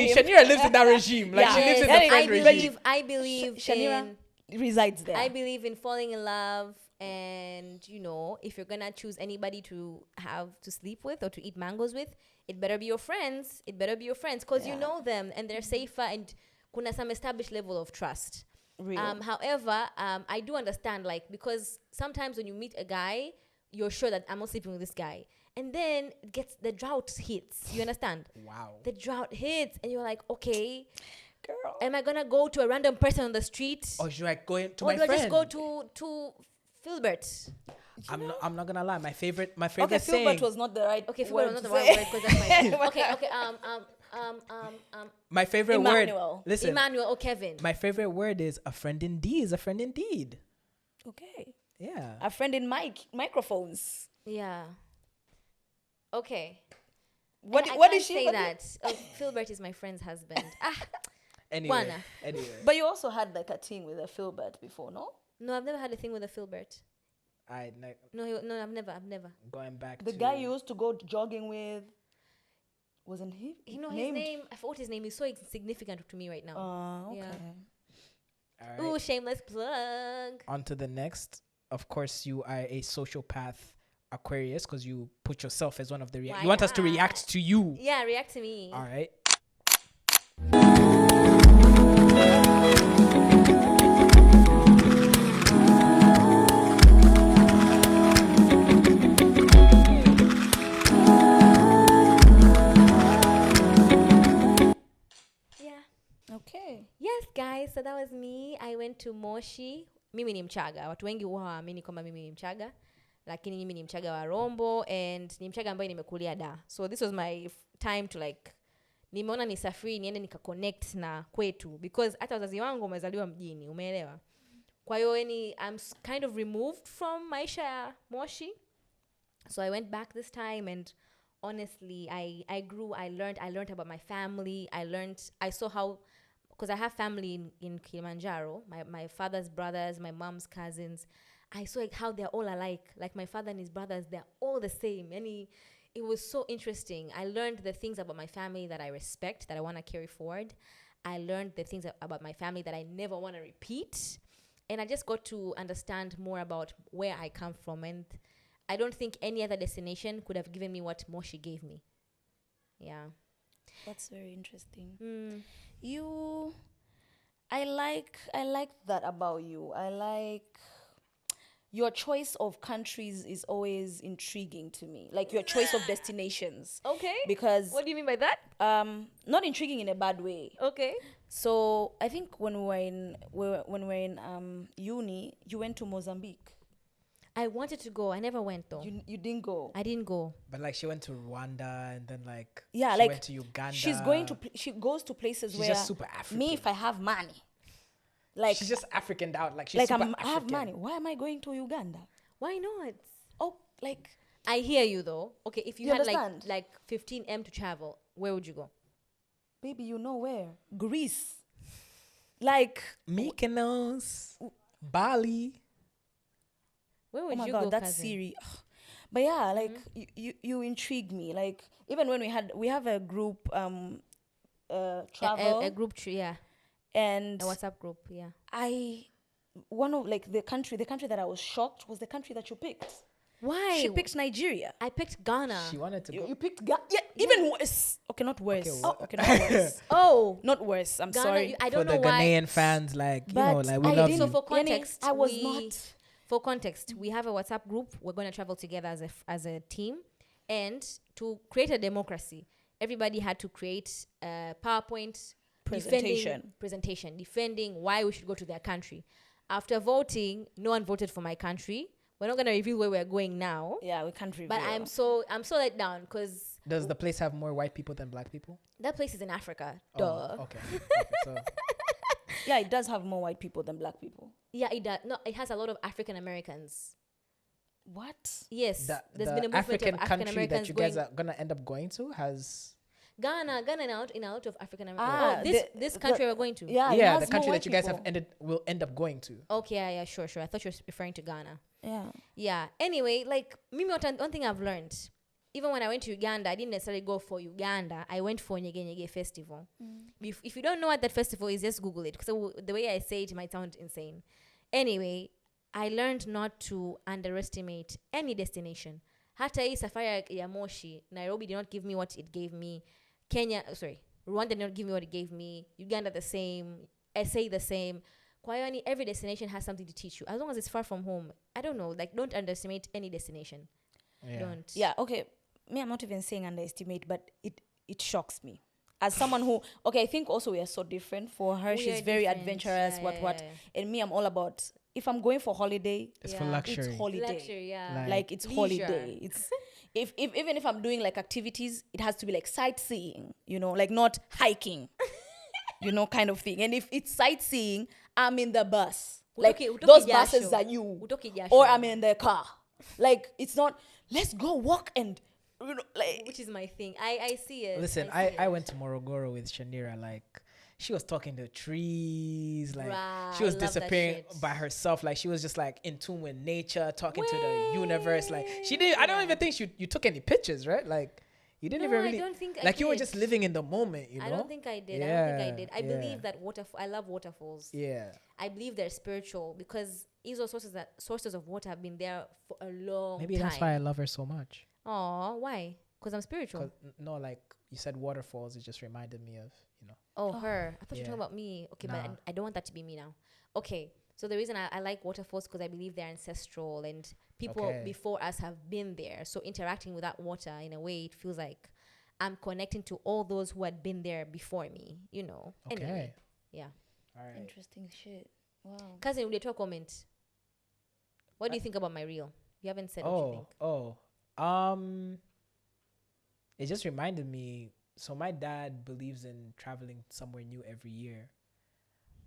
Nkishanira lives in that regime. Like, she lives in the friend regime. I believe Nkishanira resides there. I believe in falling in love, and you know, if you're gonna choose anybody to have to sleep with or to eat mangoes with, it better be your friends. It better be your friends because you know them and they're safer and kuna some established level of trust. However, I do understand, like, because sometimes when you meet a guy, you're sure that I'm not sleeping with this guy. And then the drought hits. You understand? Wow. The drought hits and you're like, okay, girl, am I gonna go to a random person on the street? Or should I go to or my do friend? I just go to Filbert? I'm not gonna lie. My favorite okay, saying. Filbert was not the right Okay, word Filbert was not to the right say. word because that's my okay. My favorite Emmanuel. word. Listen, Emmanuel or Kevin. my favorite word is a friend indeed. Is a friend indeed. Okay. Yeah. A friend in microphones. Yeah. Okay. What And I what can't is she? say what that? Oh, Philbert is my friend's husband. Anyway. Juana. Anyway. But you also had like a thing with a Philbert before, no? No, I've never had a thing with a Philbert. No, I've never. Going back The to guy you used to go jogging with, wasn't he? You know his named? name. I forgot his name. He's so insignificant to me right now. Okay. Yeah. All right. Ooh, shameless plug. On to the next. Of course, you are a sociopath Aquarius because you put yourself as one of the Why you want us to not? react to you. Yeah, react to me. All right. Yeah. Okay. Yes, guys. So that was me. I went to Moshi. Mimi ni Mchaga. Watu wengi huwa hawaamini kwamba mimi ni Mchaga. Lakini mimi ni Mchaga wa Rombo and ni Mchaga ambaye nimekulia da. So this was my time to like nimeona nisafiri niende nikaconnect na kwetu because hata wazazi wangu wamezaliwa mjini, umeelewa? Kwa hiyo I'm kind of removed from maisha ya Moshi. So I went back this time and honestly I grew, I learned about my family. I saw how, because I have family in Kilimanjaro, my father's brothers, my mom's cousins. I saw like how they're all alike. Like my father and his brothers, they're all the same. And it was so interesting. I learned the things about my family that I respect, that I want to carry forward. I learned the things about my family that I never want to repeat. And I just got to understand more about where I come from. And I don't think any other destination could have given me what Moshi gave me. Yeah. That's very interesting. I like that about you. I like your choice of countries is always intriguing to me. Like your choice of destinations. Okay. Because What do you mean by that? not intriguing in a bad way. Okay. So I think when we were in uni, you went to Mozambique. I wanted to go. I never went though. You didn't go. I didn't go. But like she went to Rwanda and then like She went to Uganda. She goes to places She's where just super African. me, if I have money, like she's just Africaned out. Like she's like super I have African. money. Why am I going to Uganda? Why not? Oh, like I hear you though. Okay, if you You had understand? like 15M to travel, where would you go? baby, you know where? Greece. Like Mykonos, Bali. Where oh would my you god, go? that's cousin? Siri. But yeah, like you intrigue me. Like even when we have a group travel A group trip, yeah. and A WhatsApp group, yeah. one of like the country that I was shocked was the country that you picked. Why? She picked Nigeria. I picked Ghana. She wanted to go. You picked yeah, even worse. Okay, not worse. Okay, Okay, not worse. Oh, Not worse. I'm Ghana. sorry. I For don't the know why. Ghanaian fans, like you know, But like we I love didn't- you. So for Yani, context, I was not. For context, we have a WhatsApp group. We're going to travel together as a team, and to create a democracy, everybody had to create a PowerPoint presentation defending why we should go to their country. After voting, no one voted for my country. We're not going to reveal where we're going now. Yeah, we can't reveal. But I'm so let down because Does the place have more white people than black people? that place is in Africa. Oh, Duh. okay. So yeah, it does have more white people than black people. Yeah, it does. No, it has a lot of African Americans. What? Yes, the there's been a movement African of African country Americans that you guys going. are gonna end up going to has Ghana in a lot of African Americans. Ah, This country we're going to. Yeah, it yeah has the country more that you guys white will end up going to. Okay, yeah, sure. I thought you were referring to Ghana. Yeah. Yeah. Anyway, like Mimi, one thing I've learned, even when I went to Uganda, I didn't necessarily go for Uganda. I went for Nyege Nyege Festival. If you don't know what that festival is, just Google it. Because the way I say it might sound insane. Anyway, I learned not to underestimate any destination. Hata hii safari ya Moshi, Nairobi did not give me what it gave me. Rwanda did not give me what it gave me. Uganda the same. SA the same. Kwa hiyo every destination has something to teach you. As long as it's far from home, I don't know. Like, don't underestimate any destination. Yeah. Don't. Yeah, okay. Me, I'm not even saying underestimate, but it shocks me. As someone who, okay, I think also we are so different. For her, she's very adventurous, what. And me, I'm all about, if I'm going for holiday, It's for Yeah. luxury. it's holiday. Luxury, yeah. Like it's Leisure. holiday. Even if I'm doing like activities, it has to be like sightseeing, like not hiking, kind of thing. And if it's sightseeing, I'm in the bus. Like those buses are you, or I'm in the car. Like it's not. Let's go walk and like, which is my thing. I see it. Listen, I went to Morogoro with Shanira. Like, she was talking to trees. Like, she was disappearing by herself. Like, she was just like in tune with nature, talking to the universe. Like, she didn't. I don't even think you took any pictures, right? Like, you didn't even really. I don't think like, you were just living in the moment. I don't think I did. I believe that I love waterfalls. Yeah. I believe they're spiritual because these are sources of water have been there for a long time. Maybe that's why I love her so much. Oh, why? Because I'm spiritual. No, like you said, waterfalls. It just reminded me of, Oh, her. I thought you were talking about me. Okay, nah. But I don't want that to be me now. Okay, so the reason I like waterfalls because I believe they're ancestral and people before us have been there. So interacting with that water in a way, it feels like I'm connecting to all those who had been there before me. Okay. Anyway, yeah. All right. Interesting shit. Wow. Cousin, will you talk comment? What do you think about my reel? You haven't said what you think. It just reminded me. So my dad believes in traveling somewhere new every year.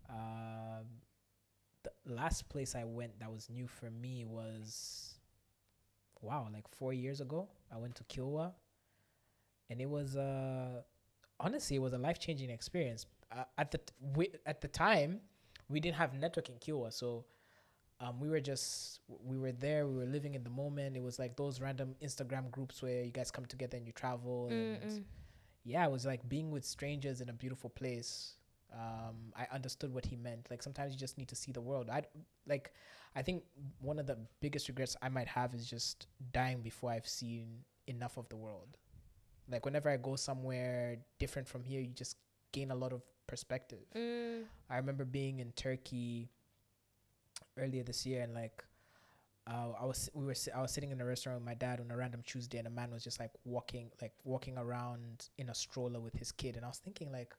The last place I went that was new for me was, like 4 years ago. I went to Kilwa, and it was honestly, it was a life-changing experience. At the time, we didn't have network in Kilwa, so we were there, we were living in the moment. It was like those random Instagram groups where you guys come together and you travel. And yeah, it was like being with strangers in a beautiful place. I understood what he meant. Like sometimes you just need to see the world. I think one of the biggest regrets I might have is just dying before I've seen enough of the world. Like whenever I go somewhere different from here, you just gain a lot of perspective. I remember being in Turkey earlier this year, and like I was sitting in a restaurant with my dad on a random Tuesday, and a man was just like walking around in a stroller with his kid, and I was thinking like,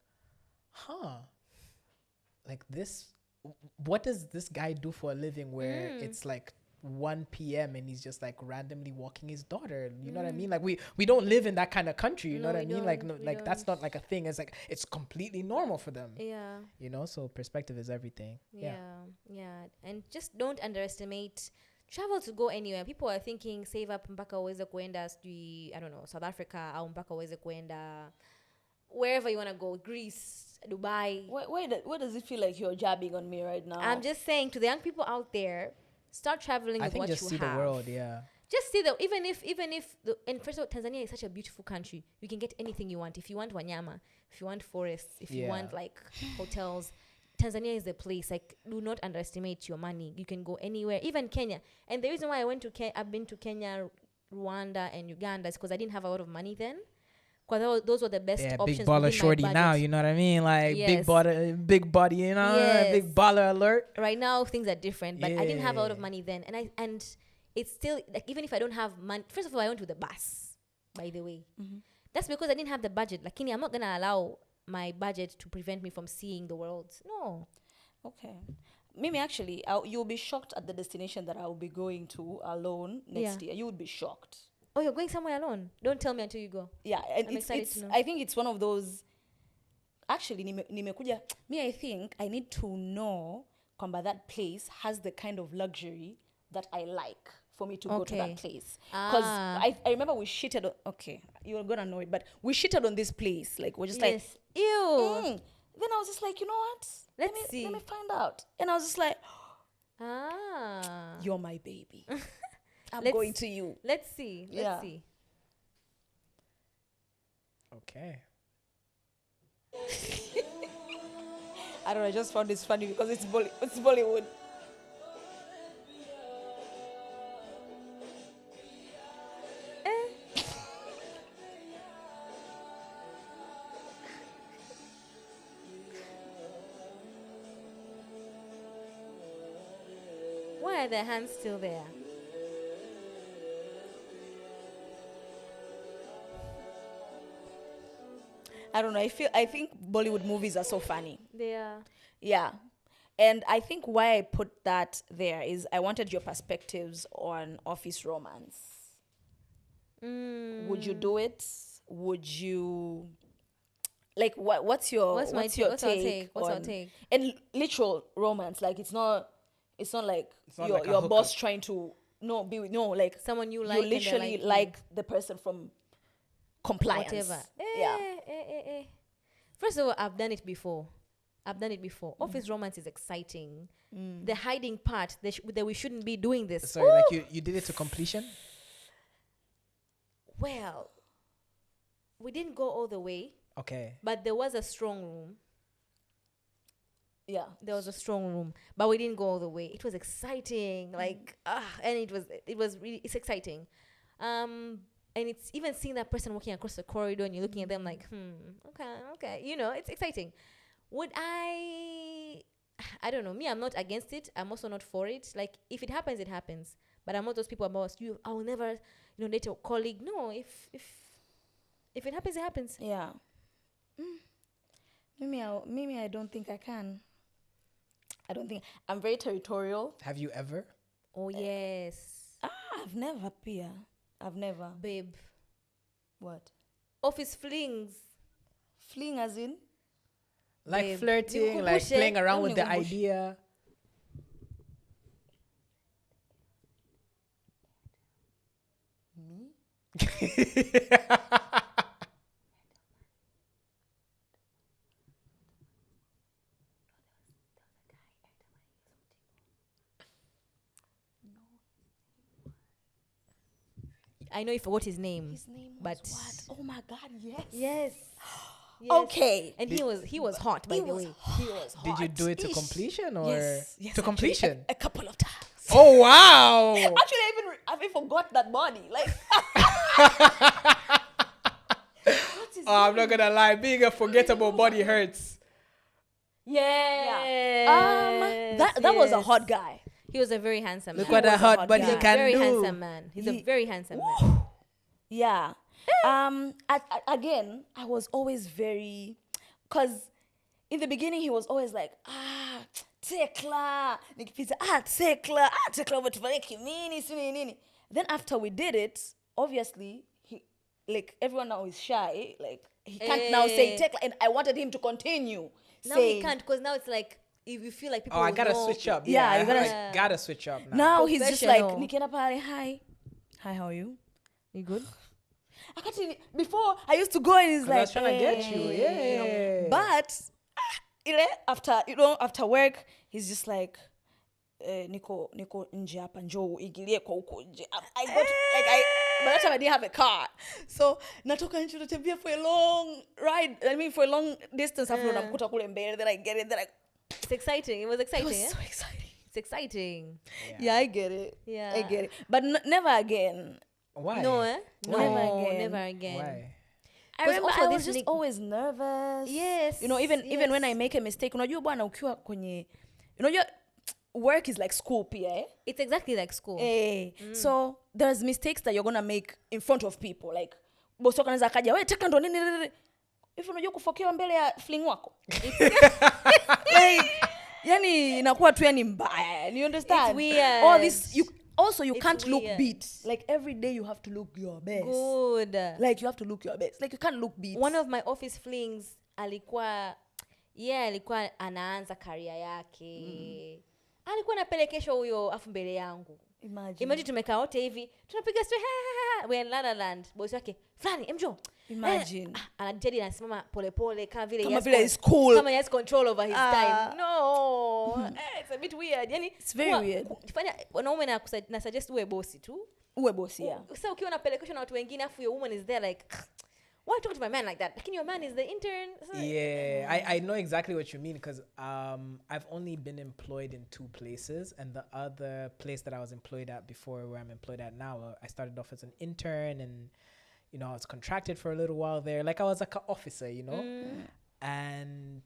like this, what does this guy do for a living where it's like 1 p.m. and he's just like randomly walking his daughter? You know what I mean? Like we don't live in that kind of country. You know what I mean? Like that's not like a thing. It's like it's completely normal for them. Yeah. So perspective is everything. Yeah. And just don't underestimate travel to go anywhere. People are thinking save up mpaka uweze kuenda I don't know, South Africa au mpaka uweze kuenda wherever you want to go, Greece, Dubai. Where does it feel like you're jabbing on me right now? I'm just saying to the young people out there, start traveling with what you have. I think just see the world, yeah. Just see even if and first of all, Tanzania is such a beautiful country. You can get anything you want. If you want wanyama, if you want forests, if you want like hotels, Tanzania is the place. Like, do not underestimate your money. You can go anywhere, even Kenya. And the reason why I've been to Kenya, Rwanda, and Uganda is because I didn't have a lot of money then. Because those were the best options. Big baller shorty now, you know what I mean? Like big body, big baller alert. Right now things are different, but I didn't have a lot of money then, and it's still like even if I don't have money. First of all, I went with the bus. By the way, that's because I didn't have the budget. Like, I'm not gonna allow my budget to prevent me from seeing the world. No. Okay. Mimi, actually, you'll be shocked at the destination that I will be going to alone next year. You would be shocked. Oh, you're going somewhere alone? Don't tell me until you go. Yeah, and I'm excited to know. I think it's one of those. Actually, nimekuja. Me, I think I need to know kwamba that place has the kind of luxury that I like for me to go to that place. Because I remember we shitted on. Okay, you're gonna know it, but we shitted on this place. Like we're just like, ew. Then I was just like, you know what? Let me find out. And I was just like, you're my baby. I'm going to you. Let's see. Let's see. Okay. I don't know. I just found this funny because it's Bollywood. Why are their hands still there? I don't know. I think Bollywood movies are so funny. They are. Yeah. And I think why I put that there is I wanted your perspectives on office romance. Would you do it? Would you like what's your take? What's our take? And literal romance, like it's not like not your like a your boss hookup. trying to like Someone you like you and they literally like you. the person from compliance. Whatever. Yeah. First of all, I've done it before. Office romance is exciting. The hiding part that we shouldn't be doing this. Sorry, like you did it to completion? Well, we didn't go all the way, Okay. but there was a strong room. Yeah. There was a strong room, but we didn't go all the way. It was exciting, and it's exciting. And it's even seeing that person walking across the corridor and you're looking at them like, okay, it's exciting. Would I don't know. Me, I'm not against it. I'm also not for it. Like, if it happens, it happens. But I'm not those people about you. I will never, date a colleague. No, if it happens, it happens. Yeah. Maybe I don't think I can. I don't think I'm very territorial. Have you ever? Oh yes. I've never, Pia. I've never. Babe. What? Office flings. Fling as in? Like Babe. flirting, like Nikukumbushe, playing around with the nikukumbushe. idea. Me? I know you forgot his name. His name was But- what? Oh my God, yes. Yes. Okay. And he was hot, by He the was way. He was hot. Did you do it to Ish. completion or Yes. to actually, completion? a couple of times. Oh wow! Actually, I even forgot that body. Like, what is Oh, I'm not gonna lie, being a forgettable body hurts. Yeah. that was a hot guy. He was a very handsome Look man. what a was a hot hot body guy. He's a can very do. handsome man. He's a He- very handsome man. Yeah. Again, I was always very, cause in the beginning he was always like, Thecla, Thecla, umetufariki nini, sini nini. Then after we did it, obviously he, like, everyone now is shy, like he can't now say Thecla, and I wanted him to continue. Now saying, he can't, because now it's like, if you feel like people Oh, I will gotta know- switch up. Yeah, you I gotta switch up now. Now he's just like, Professional. Nikienda pale, hi, how are you? You good? Before I used to go and he's 'Cause like, I was trying to get you. "Hey." Yeah. But after work, he's just like, niko nje hapa, njoo igilie kwa huko nje. I got by that time I didn't have a car, so natoka nje natembea for a long ride. I mean, for a long distance. After namkuta kule mbele, then I get it. Then It's exciting. It was exciting. it was eh? so exciting. It's exciting. Yeah, I get it. Yeah. I get it. But never again. Why? No, eh? No, Never again. Never again. Why? I Because remember also I this was just Nick- always nervous. Yes, Even when I yes. make a mistake, unajua bwana ukiwa kwenye, your work is like school pia, eh? It's exactly like school. So there's mistakes that you're gonna make in front of people, like bosi wako anaweza akaja, wewe Thecla ndo nini. If unajua kufokewa mbele ya fling wako. Like, yani inakuwa tu yani mbaya. You understand? It's weird. All this you It's can't look weird. beat. Like every day you have to look your best. Good. Like you have to look your best. Like you can't look beat. One of my office flings alikuwa anaanza career yake. Alikuwa anapelekeshwa huyo afu mbele yangu. Imagine tumekaa wote hivi, tunapiga story, we in La La Land. Bosi wake, "Flani, emjo." Imagine. Anajitahidi anasimama polepole kama vile It's cool. Kama he has control over his time. No. It's a bit weird. Yani It's very weird. Fanya wanaume na suggest uwe bosi tu. Uwe bosi, yeah. Sasa ukiwa unapelekeshwa na watu wengine afu your woman is there like, why are you talking to my man like that? Lakini your man is the intern. So, Yeah, I know exactly what you mean, because I've only been employed in 2 places, and the other place that I was employed at before, where I'm employed at now, I started off as an intern, and I was contracted for a little while there. Like, I was like an officer, and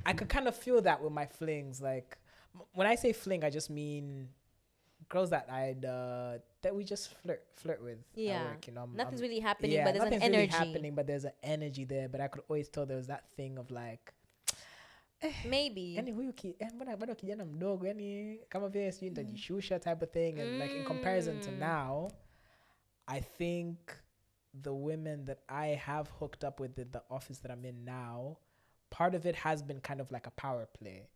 I could kind of feel that with my flings. Like, when I say fling, I just mean girls that that we just flirt with at work, nothing's really happening, yeah, but there's an nothing's really energy. happening, but there's an energy there. But I could always tell there was that thing of like, maybe. yani huyu mbona bado kijana mdogo, yani kama vile sijui nitajishusha type of thing. And like in comparison to now, I think the women that I have hooked up with in the office that I'm in now, part of it has been kind of like a power play.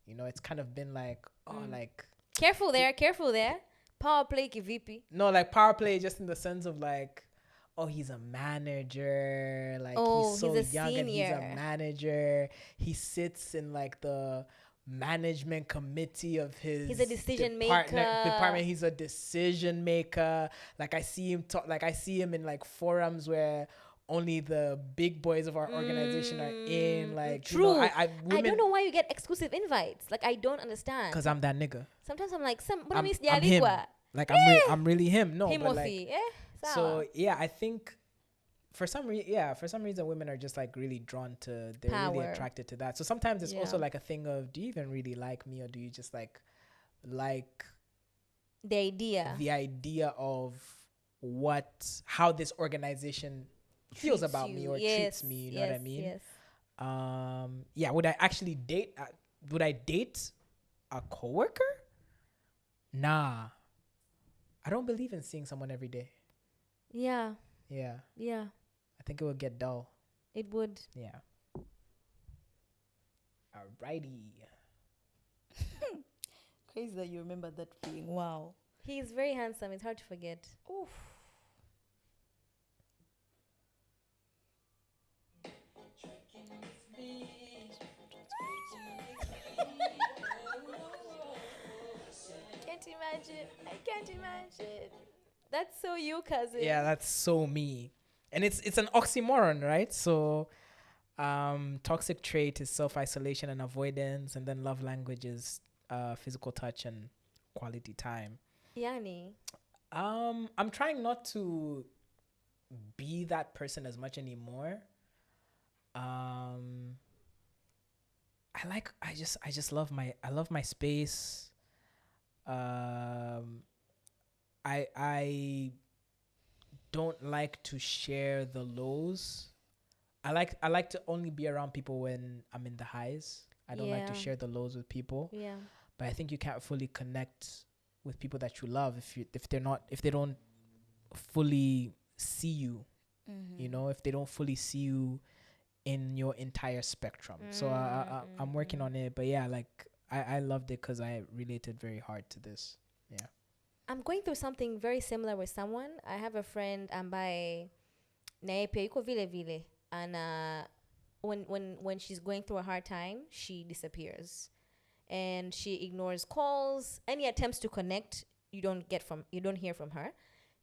You know, it's kind of been like, like... Careful there. Power play kivipi. No, like power play just in the sense of like, oh, he's a manager. Like, he's so young and he's a manager. He sits in like the management committee of his he's a decision department. He's a decision maker. Like, I see him talk, like I see him in like forums where only the big boys of our organization are in. Like, true. You know, I don't know why you get exclusive invites. Like, I don't understand. Because I'm that nigga. Sometimes I'm like, I'm him. Like, I'm really him. No, but like, so yeah, I think for some reason women are just like really drawn to, they're power. Really attracted to that. So sometimes it's also like a thing of, do you even really like me, or do you just like the idea of how this organization feels about me or treats me, you know what I mean? Yes. Would I actually date a coworker? Nah, I don't believe in seeing someone every day. Yeah. I think it would get dull. It would. Yeah. Alrighty. Crazy that you remember that feeling. Wow. He's very handsome. It's hard to forget. Oof. I can't imagine. That's so you, cousin. Yeah, that's so me. And it's an oxymoron, right? So toxic trait is self-isolation and avoidance, and then love language is physical touch and quality time. Yani. I'm trying not to be that person as much anymore. I love my space. I don't like to share the lows. I like to only be around people when I'm in the highs. I don't like to share the lows with people. Yeah. But I think you can't fully connect with people that you love if they don't fully see you. Mm-hmm. You know, if they don't fully see you in your entire spectrum. So I'm working on it. But yeah, like I loved it because I related very hard to this. Yeah. I'm going through something very similar with someone. I have a friend ambaye naye pia yuko vile vile, and when she's going through a hard time, she disappears and she ignores calls. Any attempts to connect, you don't hear from her.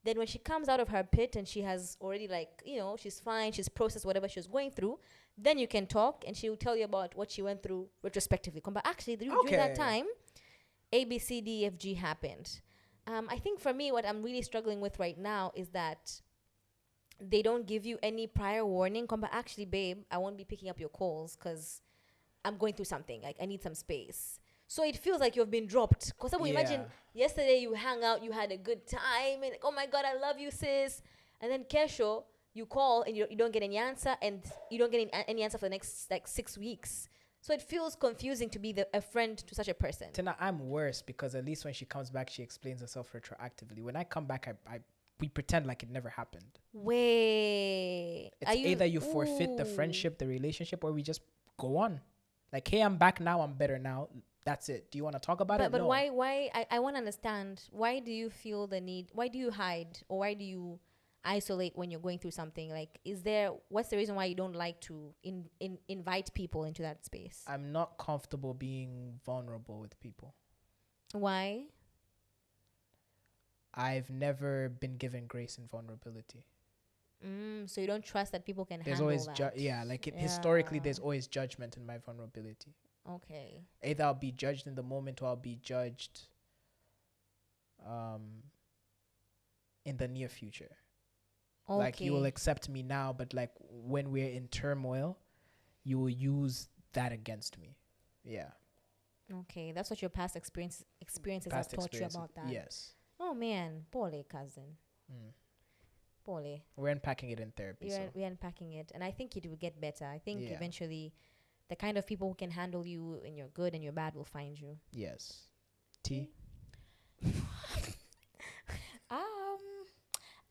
Then when she comes out of her pit and she has already, like, you know, she's fine, she's processed whatever she was going through, then you can talk and she will tell you about what she went through retrospectively. But actually, during that time, A, B, C, D, F, G happened. I think for me, what I'm really struggling with right now is that they don't give you any prior warning. But actually, babe, I won't be picking up your calls because I'm going through something. Like, I need some space. So it feels like you've been dropped. Because imagine yesterday you hang out, you had a good time, and like, oh my God, I love you, sis. And then Kesho, you call and you don't get any answer, and you don't get any answer for the next like 6 weeks. So it feels confusing to be a friend to such a person. Tina, I'm worse because at least when she comes back, she explains herself retroactively. When I come back, we pretend like it never happened. Wait. It's either you forfeit the friendship, the relationship, or we just go on. Like, hey, I'm back now. I'm better now. That's it. Do you want to talk about it? But no. Why? I want to understand. Why do you feel the need? Why do you hide? Or why do you isolate when you're going through something? Like, what's the reason why you don't like to invite people into that space? I'm not comfortable being vulnerable with people. Why? I've never been given grace in vulnerability. So you don't trust that people can there's handle always that. Historically, there's always judgment in my vulnerability. Okay. Either I'll be judged in the moment or I'll be judged in the near future. Okay. Like, you will accept me now, but like when we're in turmoil, you will use that against me. Yeah. Okay, that's what your past experiences have taught you about that. Yes. Oh man, pole cousin. Pole. We're unpacking it in therapy. We're unpacking it, and I think it will get better. I think eventually, the kind of people who can handle you in your good and your bad will find you. Yes. T.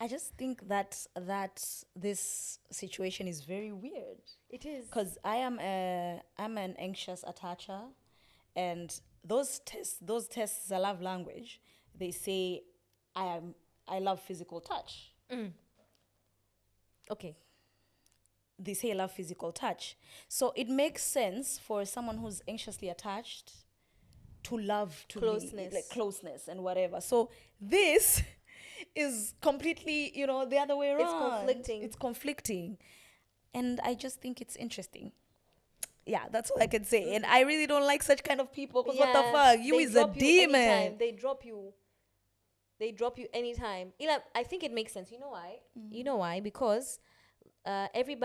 I just think that this situation is very weird. It is. Because I'm an anxious attacher, and those tests, a love language, they say I love physical touch. Okay. They say I love physical touch. So it makes sense for someone who's anxiously attached to love to Closeness. be, like closeness and whatever. So this is completely, the other way around. It's conflicting. And I just think it's interesting. Yeah, that's all I can say. And I really don't like such kind of people, because what the fuck? You is a demon. They drop you anytime. I think it makes sense. You know why? You know why? Because every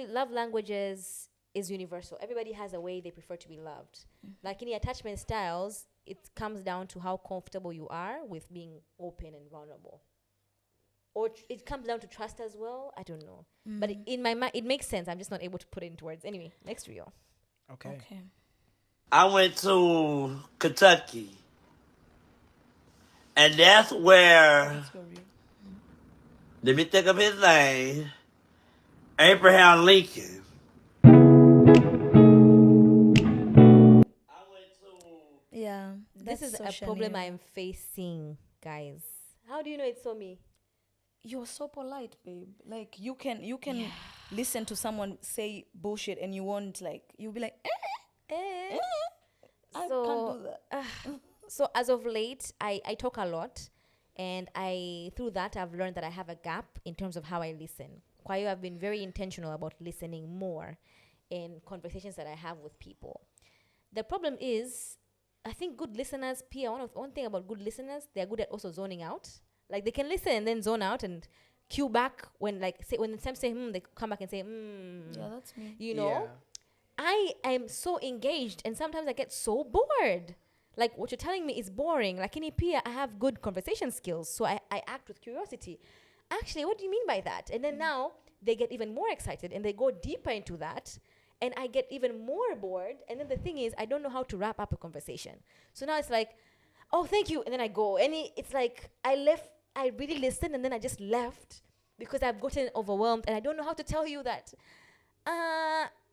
love languages is universal. Everybody has a way they prefer to be loved. Like in the attachment styles, it comes down to how comfortable you are with being open and vulnerable. Or it comes down to trust as well. I don't know. But in my mind, it makes sense. I'm just not able to put it into words. Anyway, next reel. Okay. I went to Kentucky. And that's where, let me think of his name, Abraham Lincoln. Yeah. This is a problem I'm facing, guys. How do you know it's so me? You're so polite, babe. Like you can listen to someone say bullshit and you won't you'll be like, I can't do that. So as of late, I talk a lot, and through that I've learned that I have a gap in terms of how I listen. Kwa hiyo I've been very intentional about listening more in conversations that I have with people. The problem is, I think good listeners, Pia, one thing about good listeners, they're good at also zoning out. Like they can listen and then zone out and cue back when when Sam say they come back and say yeah, that's me. You know, Yeah. I am so engaged, and sometimes I get so bored. Like what you're telling me is boring. Like in Pia, I have good conversation skills, so I act with curiosity. Actually, what do you mean by that? And then now they get even more excited and they go deeper into that, and I get even more bored. And then the thing is, I don't know how to wrap up a conversation. So now it's like, oh, thank you, and then I go. And it's like I really listened, and then I just left because I've gotten overwhelmed, and I don't know how to tell you that.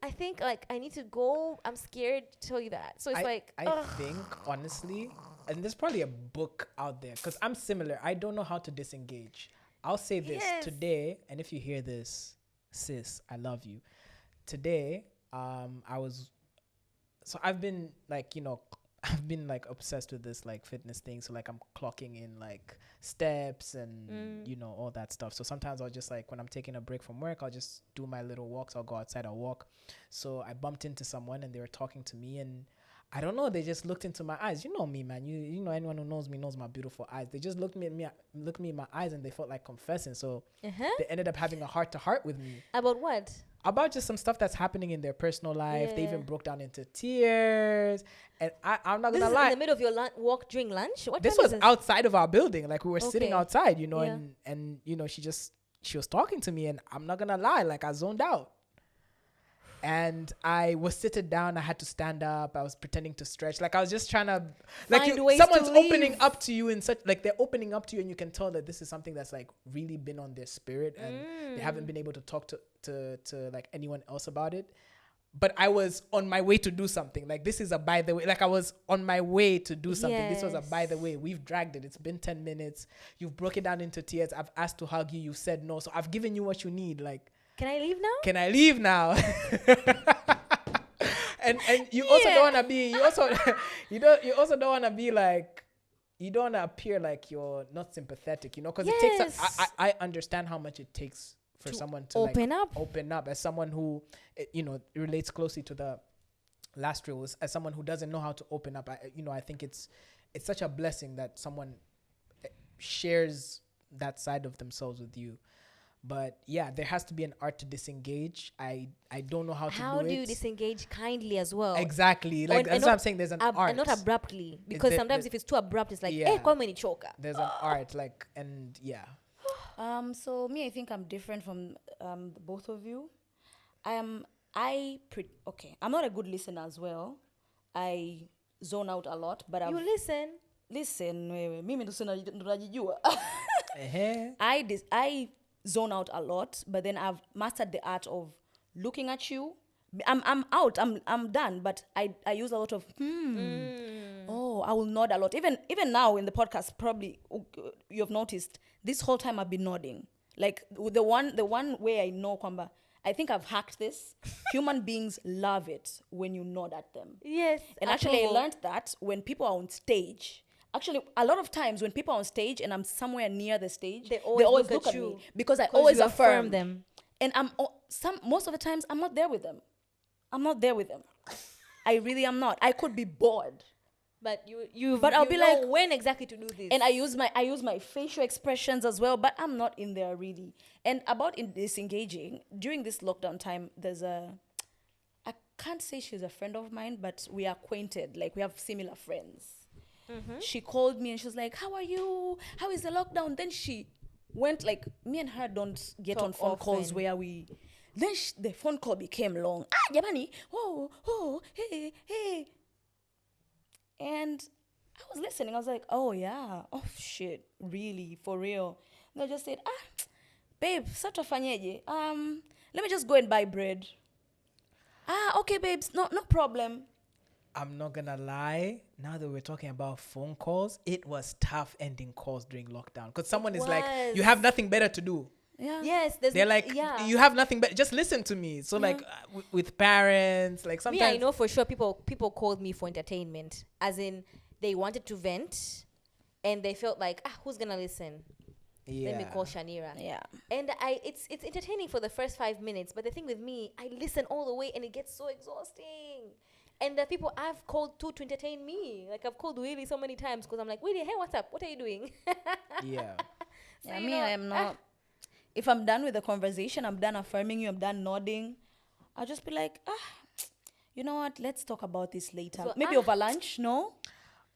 I think I need to go. I'm scared to tell you that. So it's I think honestly, and there's probably a book out there, because I'm similar. I don't know how to disengage. I'll say this today, and if you hear this, sis, I love you. Today, I've been I've been obsessed with this fitness thing. So I'm clocking in steps and all that stuff. So sometimes I'll just when I'm taking a break from work, I'll just do my little walks. I'll go outside, I'll walk. So I bumped into someone and they were talking to me, and I don't know, they just looked into my eyes. You know me, man. You know, anyone who knows me knows my beautiful eyes. They just looked me in my eyes, and they felt like confessing. So they ended up having a heart-to-heart with me. About what? About just some stuff that's happening in their personal life. They even broke down into tears. And I'm not going to lie. In the middle of your walk during lunch? This was outside of our building. We were sitting outside, and she was talking to me, and I'm not going to lie. I zoned out. And I was sitting down. I had to stand up. I was pretending to stretch. I was just trying to someone's opening up to you in such they're opening up to you, and you can tell that this is something that's really been on their spirit, and they haven't been able to talk to anyone else about it. But I was on my way to do something. This is a by the way. I was on my way to do something. This was a by the way. We've dragged it. It's been 10 minutes. You've broken down into tears. I've asked to hug you. You said no. So I've given you what you need. Can I leave now? Can I leave now? and you also don't want to be. You also don't want to be you don't want to appear you're not sympathetic. Because it takes. I understand how much it takes for someone to open up as someone who relates closely to the last reel, as someone who doesn't know how to open up. I think it's such a blessing that someone shares that side of themselves with you. But yeah, there has to be an art to disengage. I don't know how to do it. How do you disengage kindly as well? Exactly. That's what I'm saying. There's an art. And not abruptly. Because sometimes if it's too abrupt, it's there's an art. And yeah. So me, I think I'm different from the both of you. I'm not a good listener as well. I zone out a lot, but you listen. listen, wewe, mimi ndo najijua. Eh. I zone out a lot, but then I've mastered the art of looking at you. I'm out. I'm done. But I use a lot of Oh, I will nod a lot. Even now in the podcast, probably you've noticed this whole time I've been nodding. Like the one way I know kwamba, I think I've hacked this. Human beings love it when you nod at them. Yes. And actually, I learned that when people are on stage. Actually, a lot of times when people are on stage and I'm somewhere near the stage, they always look at me because I always affirm them. And most of the times I'm not there with them. I really am not. I could be bored. But you I'll be like, when exactly to do this. And I use my facial expressions as well, but I'm not in there really. And about disengaging, during this lockdown time, I can't say she's a friend of mine, but we are acquainted. Like we have similar friends. Mm-hmm. She called me and she was like, how are you? How is the lockdown? Then she went, like, me and her don't get on phone calls where we... Then the phone call became long. Jamani, hey. And I was listening. I was like, oh, yeah. Oh, shit. Really? For real? And I just said, babe, sasa fanyeje? Let me just go and buy bread. Okay, babes. No problem. I'm not gonna lie. Now that we're talking about phone calls, it was tough ending calls during lockdown. Because someone is like, you have nothing better to do. Yeah. Yes. They're like, you have nothing better. Just listen to me. So like with parents, like sometimes. Me, I know for sure people called me for entertainment. As in, they wanted to vent and they felt like, who's gonna listen? Yeah. Let me call Shanira. Yeah. And it's entertaining for the first 5 minutes. But the thing with me, I listen all the way and it gets so exhausting. And the people I've called to entertain me. Like, I've called Willie so many times because I'm like, Willie, hey, what's up? What are you doing? Yeah. So, I am not... If I'm done with the conversation, I'm done affirming you, I'm done nodding, I'll just be like, you know what? Let's talk about this later. So, maybe over lunch, no?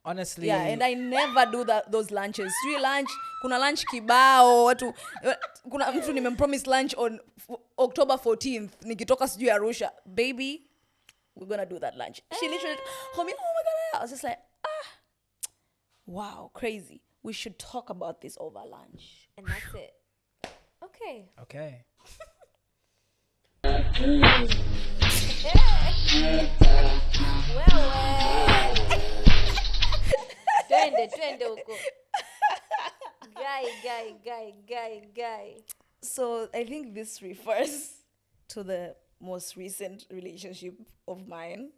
Honestly. Yeah, and I never do those lunches. Kuna lunch kibao, watu, kuna mtu nimempromise lunch on October 14th, nikitoka sijui Arusha. Baby, we're gonna do that lunch. She literally told me, oh my God. I was just like, wow, crazy. We should talk about this over lunch. And that's it. Okay. Twende huko. Guy. So I think this refers to the most recent relationship of mine.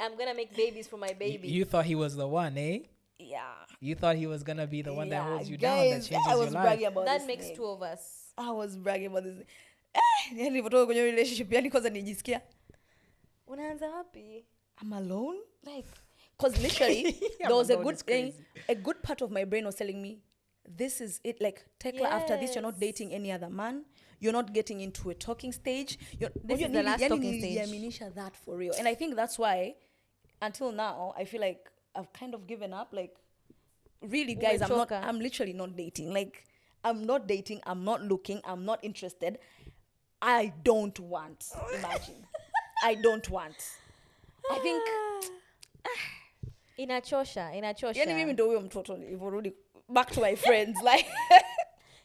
I'm gonna make babies for my baby. You thought he was the one, eh? Yeah. You thought he was gonna be the one that holds you down, that changes I was your life. bragging about That makes two of us. I was bragging about this. Nilipotoka kwenye relationship, yani kwanza nijisikia. Unaanza wapi? I'm alone? Like, because literally, there was a good part of my brain was telling me, this is it. Like, Thecla, after this, you're not dating any other man. You're not getting into a talking stage. This is the last talking stage. That for real. And I think that's why, until now, I feel like I've kind of given up. Like, really, guys, I'm literally not dating. Like, I'm not dating. I'm not looking. I'm not interested. I don't want. Imagine. I don't want. I think... Inachosha. Yani mimi ndo huyo mtoto nilivyorudi back to my friends. Like,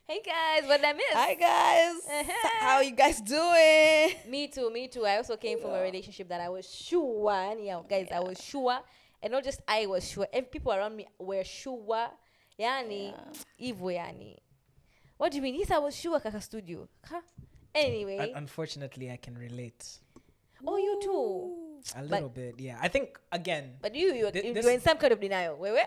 hey guys, what I miss? Hi guys. How you guys doing? Me too. I also came from a relationship that I was sure. I was sure. And not just I was sure. Every people around me were sure. Yani, Ivo yani. What do you mean? Yes, I was sure, Kaka Studio. Huh? Anyway. Unfortunately, I can relate. Oh, you too. A little bit, yeah. I think, again... But you're in some kind of denial. Where are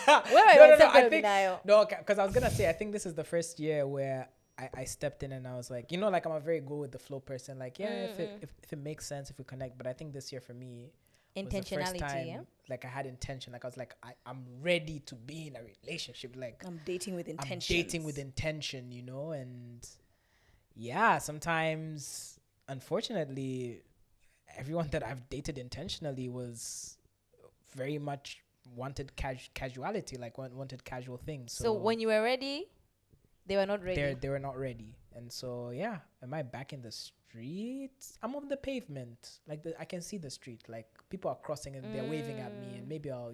you in some kind of denial? No, because I was going to say, I think this is the first year where I stepped in and I was like, like, I'm a very go with the flow person. Like, if it makes sense, if we connect. But I think this year for me... Intentionality, was the first time, yeah? Like, I had intention. Like, I was like, I'm ready to be in a relationship. Like, I'm dating with intention. And yeah, sometimes, unfortunately... everyone that I've dated intentionally was very much wanted casuality, like wanted casual things. So when you were ready, they were not ready. They were not ready. And so, yeah, am I back in the streets? I'm on the pavement. Like, I can see the street. Like, people are crossing and they're waving at me. And maybe I'll,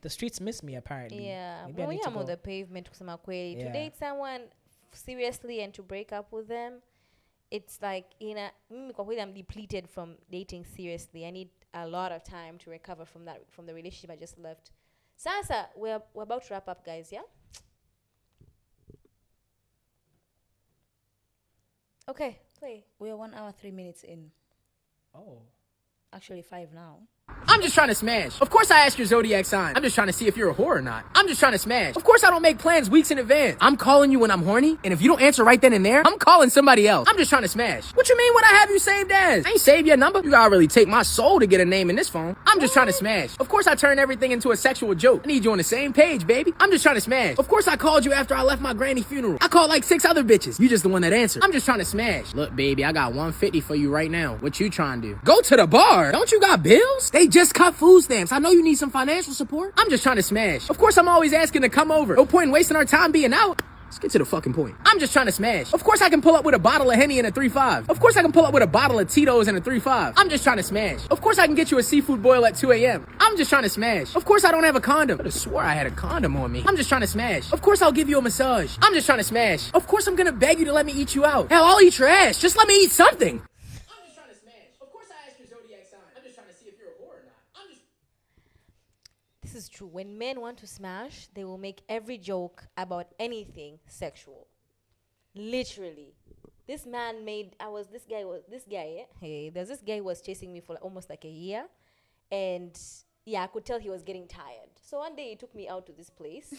the streets miss me, apparently. Yeah. Maybe I need I'm to on go. the pavement kusema kweli. Yeah. To date someone seriously and to break up with them, it's like, mimi kwa kweli I'm depleted from dating seriously. I need a lot of time to recover from the relationship I just left. Sasa, we're about to wrap up, guys, yeah? Okay, play. We're 1 hour 3 minutes in. Oh. Actually 5 now. I'm just trying to smash. Of course I asked your zodiac sign. I'm just trying to see if you're a whore or not. I'm just trying to smash. Of course I don't make plans weeks in advance. I'm calling you when I'm horny, and if you don't answer right then and there, I'm calling somebody else. I'm just trying to smash. What you mean what I have you saved as? I ain't saved your number. You gotta really take my soul to get a name in this phone. I'm just trying to smash. Of course I turn everything into a sexual joke. I need you on the same page, baby. I'm just trying to smash. Of course I called you after I left my granny funeral. I called like 6 other bitches. You just the one that answered. I'm just trying to smash. Look, baby, I got $150 for you right now. What you trying to do? Go to the bar. Don't you got bills? They just cut food stamps. I know you need some financial support. I'm just trying to smash. Of course I'm always asking to come over. No point in wasting our time being out. Let's get to the fucking point. I'm just trying to smash. Of course I can pull up with a bottle of Henny and a 3.5. Of course I can pull up with a bottle of Tito's and a 3.5. I'm just trying to smash. Of course I can get you a seafood boil at 2 a.m. I'm just trying to smash. Of course I don't have a condom. I swore I had a condom on me. I'm just trying to smash. Of course I'll give you a massage. I'm just trying to smash. Of course I'm gonna beg you to let me eat you out. Hell, I'll eat your ass. Just let me eat something. I'm just trying to smash. Of course I asked your zodiac sign. I'm just trying to see if you're a whore or not. This is true. When men want to smash, they will make every joke about anything sexual. Literally. This guy, hey, there's this guy who was chasing me for almost like a year. And yeah, I could tell he was getting tired. So one day he took me out to this place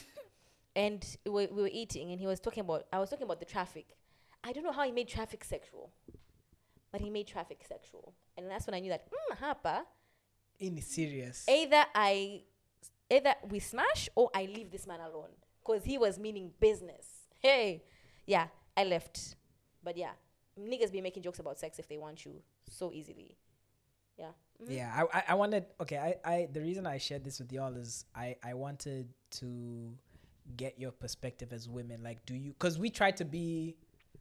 and we were eating and I was talking about the traffic. I don't know how he made traffic sexual, but he made traffic sexual. And that's when I knew that, hapa, In serious. either we smash or I leave this man alone. Because he was meaning business. Hey, yeah, I left. But yeah, niggas be making jokes about sex if they want you so easily. Yeah. Mm-hmm. Yeah, I wanted, okay, I the reason I shared this with y'all is I wanted to get your perspective as women. Like, do you, because we try to be,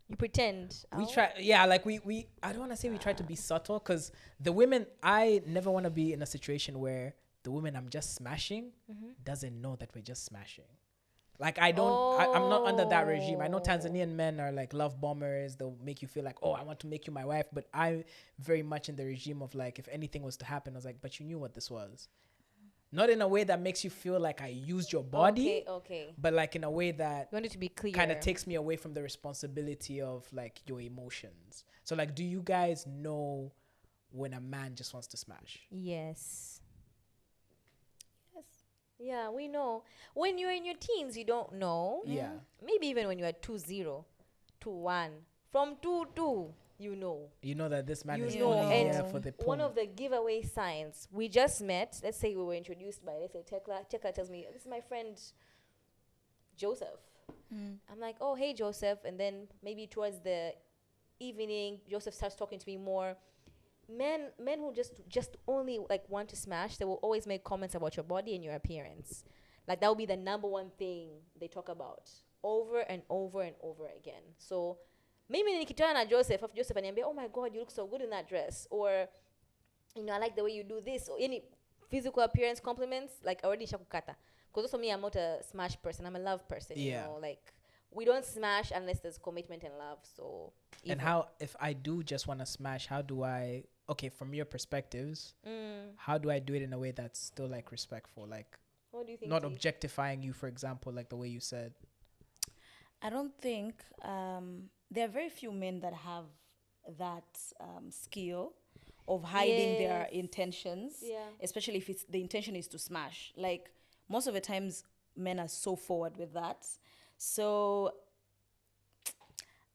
You pretend. we try, yeah, like we I don't want to say we try to be subtle, because the women, I never want to be in a situation where the women I'm just smashing doesn't know that we're just smashing. Like, I'm not under that regime. I know Tanzanian men are like love bombers. They'll make you feel like, oh, I want to make you my wife. But I'm very much in the regime of like, if anything was to happen, I was like, but you knew what this was. Not in a way that makes you feel like I used your body. Okay. But like in a way that You want it to be clear. kind of takes me away from the responsibility of like your emotions. So like, do you guys know when a man just wants to smash? Yes. Yeah, we know. When you're in your teens, you don't know. Yeah. Maybe even when you are 2-0, 2-1. From 2-2, you know. You know that this man You is know. only And here for the one porn. of the giveaway signs, we just met. Let's say we were introduced by, let's say, Thecla. Thecla tells me, this is my friend Joseph. I'm like, oh, hey, Joseph. And then maybe towards the evening, Joseph starts talking to me more. Men who just only like want to smash, they will always make comments about your body and your appearance. Like that will be the number one thing they talk about over and over and over again. So maybe nikitana na Joseph, if Joseph aniambia, oh my God, you look so good in that dress, or I like the way you do this, or any physical appearance compliments, like already shakukata. Because also me, I'm not a smash person. I'm a love person. Yeah. You know, like we don't smash unless there's commitment and love. So. And how, if I do just want to smash, how do I, okay, from your perspectives, how do I do it in a way that's still like respectful? Like, what do you think? not objectifying you, for example, like the way you said. I don't think there are very few men that have that skill of hiding their intentions, especially if it's the intention is to smash. Like most of the times, men are so forward with that. So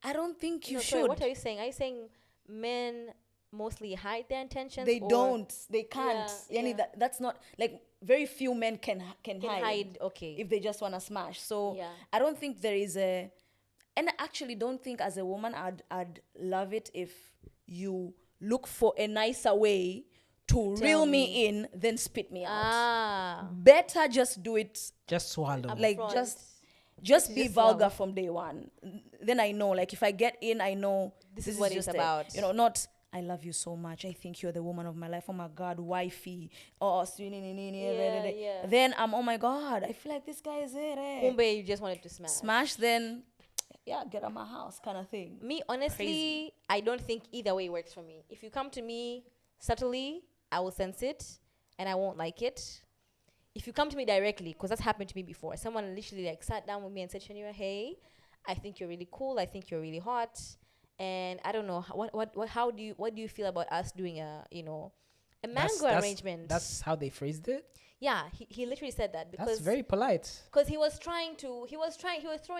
I don't think you should. Sorry, what are you saying? Are you saying men mostly hide their intentions? They don't. They can't. Yeah. That's not like very few men can hide. Okay. If they just want to smash. So I don't think there is a, and I actually don't think as a woman I'd love it if you look for a nicer way to reel me in than spit me out. Better just do it. Just swallow. Like just be vulgar from day one. then I know, like if I get in, I know This is what it's about. You know, not I love you so much. I think you're the woman of my life. Oh my God, wifey. Oh, Yeah. then I'm, oh my God, I feel like this guy is it. Kumbe, you just wanted to smash. Smash, then yeah, get out my house kind of thing. Me, honestly, Crazy. I don't think either way works for me. If you come to me subtly, I will sense it and I won't like it. If you come to me directly, because that's happened to me before, someone literally like sat down with me and said, Shanira, hey, I think you're really cool. I think you're really hot. And I don't know, what do you feel about us doing a mango arrangement? That's how they phrased it. Yeah, he literally said that because That's very polite. Because he was throwing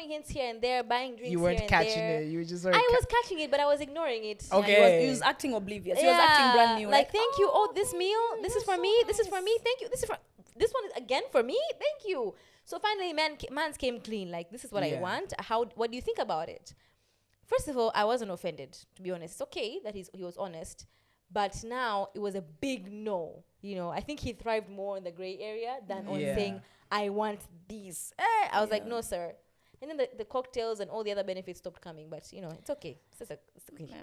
hints here and there, buying drinks. You weren't here and catching there. it. You were just I was catching it, but I was ignoring it. Okay. He was acting oblivious. He was acting brand new. Like, thank you. Oh, this meal. This is for me. This is for me. Thank you. This one is again for me. Thank you. So finally, man's came clean. Like, this is what I want. What do you think about it? First of all, I wasn't offended, to be honest. It's okay that he was honest. But now it was a big no. I think he thrived more in the gray area than on saying, I want these. I was like, no, sir. And then the cocktails and all the other benefits stopped coming. But, it's okay. It's okay. Yeah.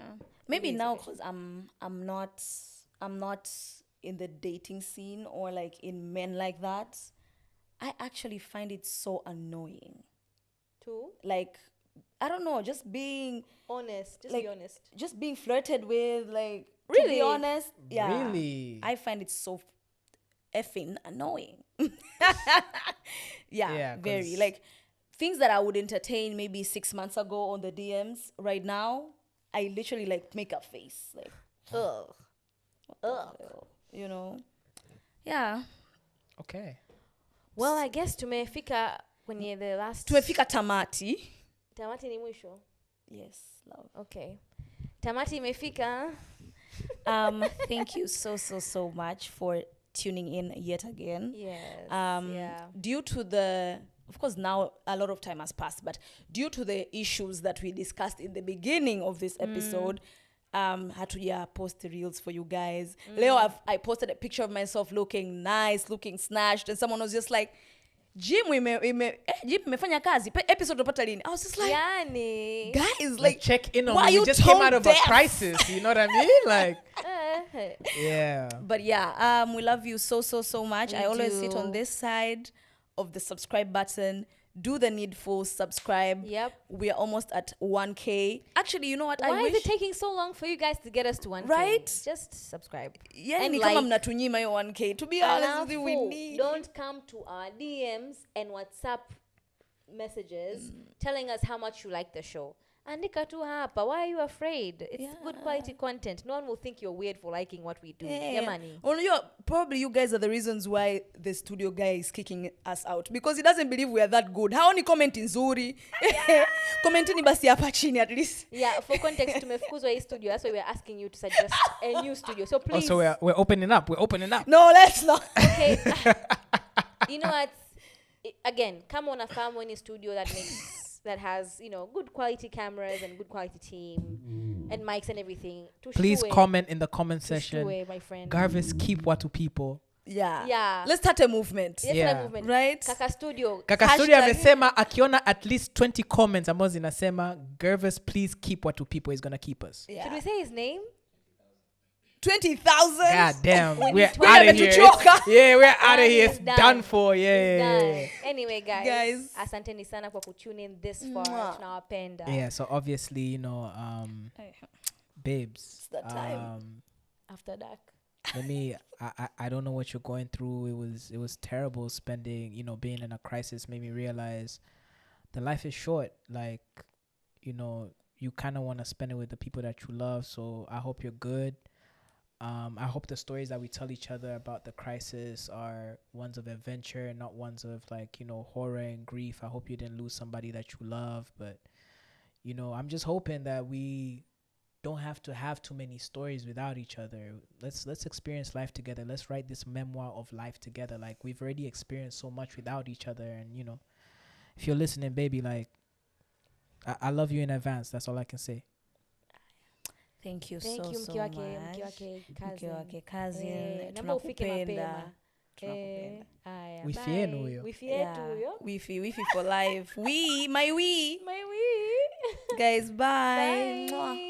Maybe now because I'm not in the dating scene or like in men like that, I actually find it so annoying. Too? Like, I don't know, just being honest. Just like, be honest. Just being flirted with, like, really? To be honest, yeah. Really? I find it so effing annoying. yeah, very. Like, things that I would entertain maybe 6 months ago on the DMs, right now, I literally, like, make a face. Like, ugh. Yeah. Okay. Well, I guess tumefika kwenye the last... Tumefika tamati. Tamati ni mwisho? Yes, love. Okay. Tamati imefika. Thank you so much for tuning in yet again. Yes. Due to of course now a lot of time has passed, but due to the issues that we discussed in the beginning of this episode, hatuja post reels for you guys. Leo, I posted a picture of myself looking nice, looking snatched, and someone was just like, Jim, imefanya kazi. Episode upata lini? I was just like, Yani. guys, like, check in on why me. you We just came out of deaf? a crisis. You know what I mean? Like, yeah. But yeah, we love you so much. I always sit on this side of the subscribe button. Do the needful, subscribe. Yep. We are almost at 1K. Actually, you know what? Why is it taking so long for you guys to get us to 1K? Right? Just subscribe. Yeah, and ni kama mnatunyima hiyo 1K. To be honest with you, we need. Don't come to our DMs and WhatsApp messages telling us how much you like the show. Andika tu hapa. Why are you afraid? It's good quality content. No one will think you're weird for liking what we do. Yamani. Probably you guys are the reasons why the studio guy is kicking us out, because he doesn't believe we are that good. Haoni comment nzuri. Commentini basi hapa chini at least. Yeah, for context, tumefukuzwa hii studio. That's why we're asking you to suggest a new studio. So please. Also, we're opening up. We're opening up. No, let's not. Okay. You know what? Again, come on a farm any studio that has, good quality cameras and good quality team and mics and everything. Please comment in the comment section. My friend. Garvis, keep Watu Pipo. Yeah. Let's start a movement. Let's start a movement. Right? Kaka Studio. Kaka Studio amesema akiona at least 20 comments ambazo zinasema Garvis, please keep Watu Pipo, is gonna keep us. Yeah. Should we say his name? 20,000. God damn. We're We're out of here. We're out of here. It's done. done for. Yeah. Anyway, guys. Asanteni sana kwa kutune in this far. Tunawapenda. Yeah, so obviously, babes. It's that time. After dark. I don't know what you're going through. It was terrible spending, being in a crisis made me realize the life is short. Like, you kind of want to spend it with the people that you love. So I hope you're good. I hope the stories that we tell each other about the crisis are ones of adventure, not ones of horror and grief. I hope you didn't lose somebody that you love, but I'm just hoping that we don't have to have too many stories without each other. Let's experience life together. Let's write this memoir of life together. Like, we've already experienced so much without each other, and if you're listening, baby, like, I love you in advance. That's all I can say. Thank you so much. Mkiwake cousin. Namba ufike mapema. Wifi yenu huyo. Wifi yetu huyo. Wifi for life. My wee. guys. Bye. Bye.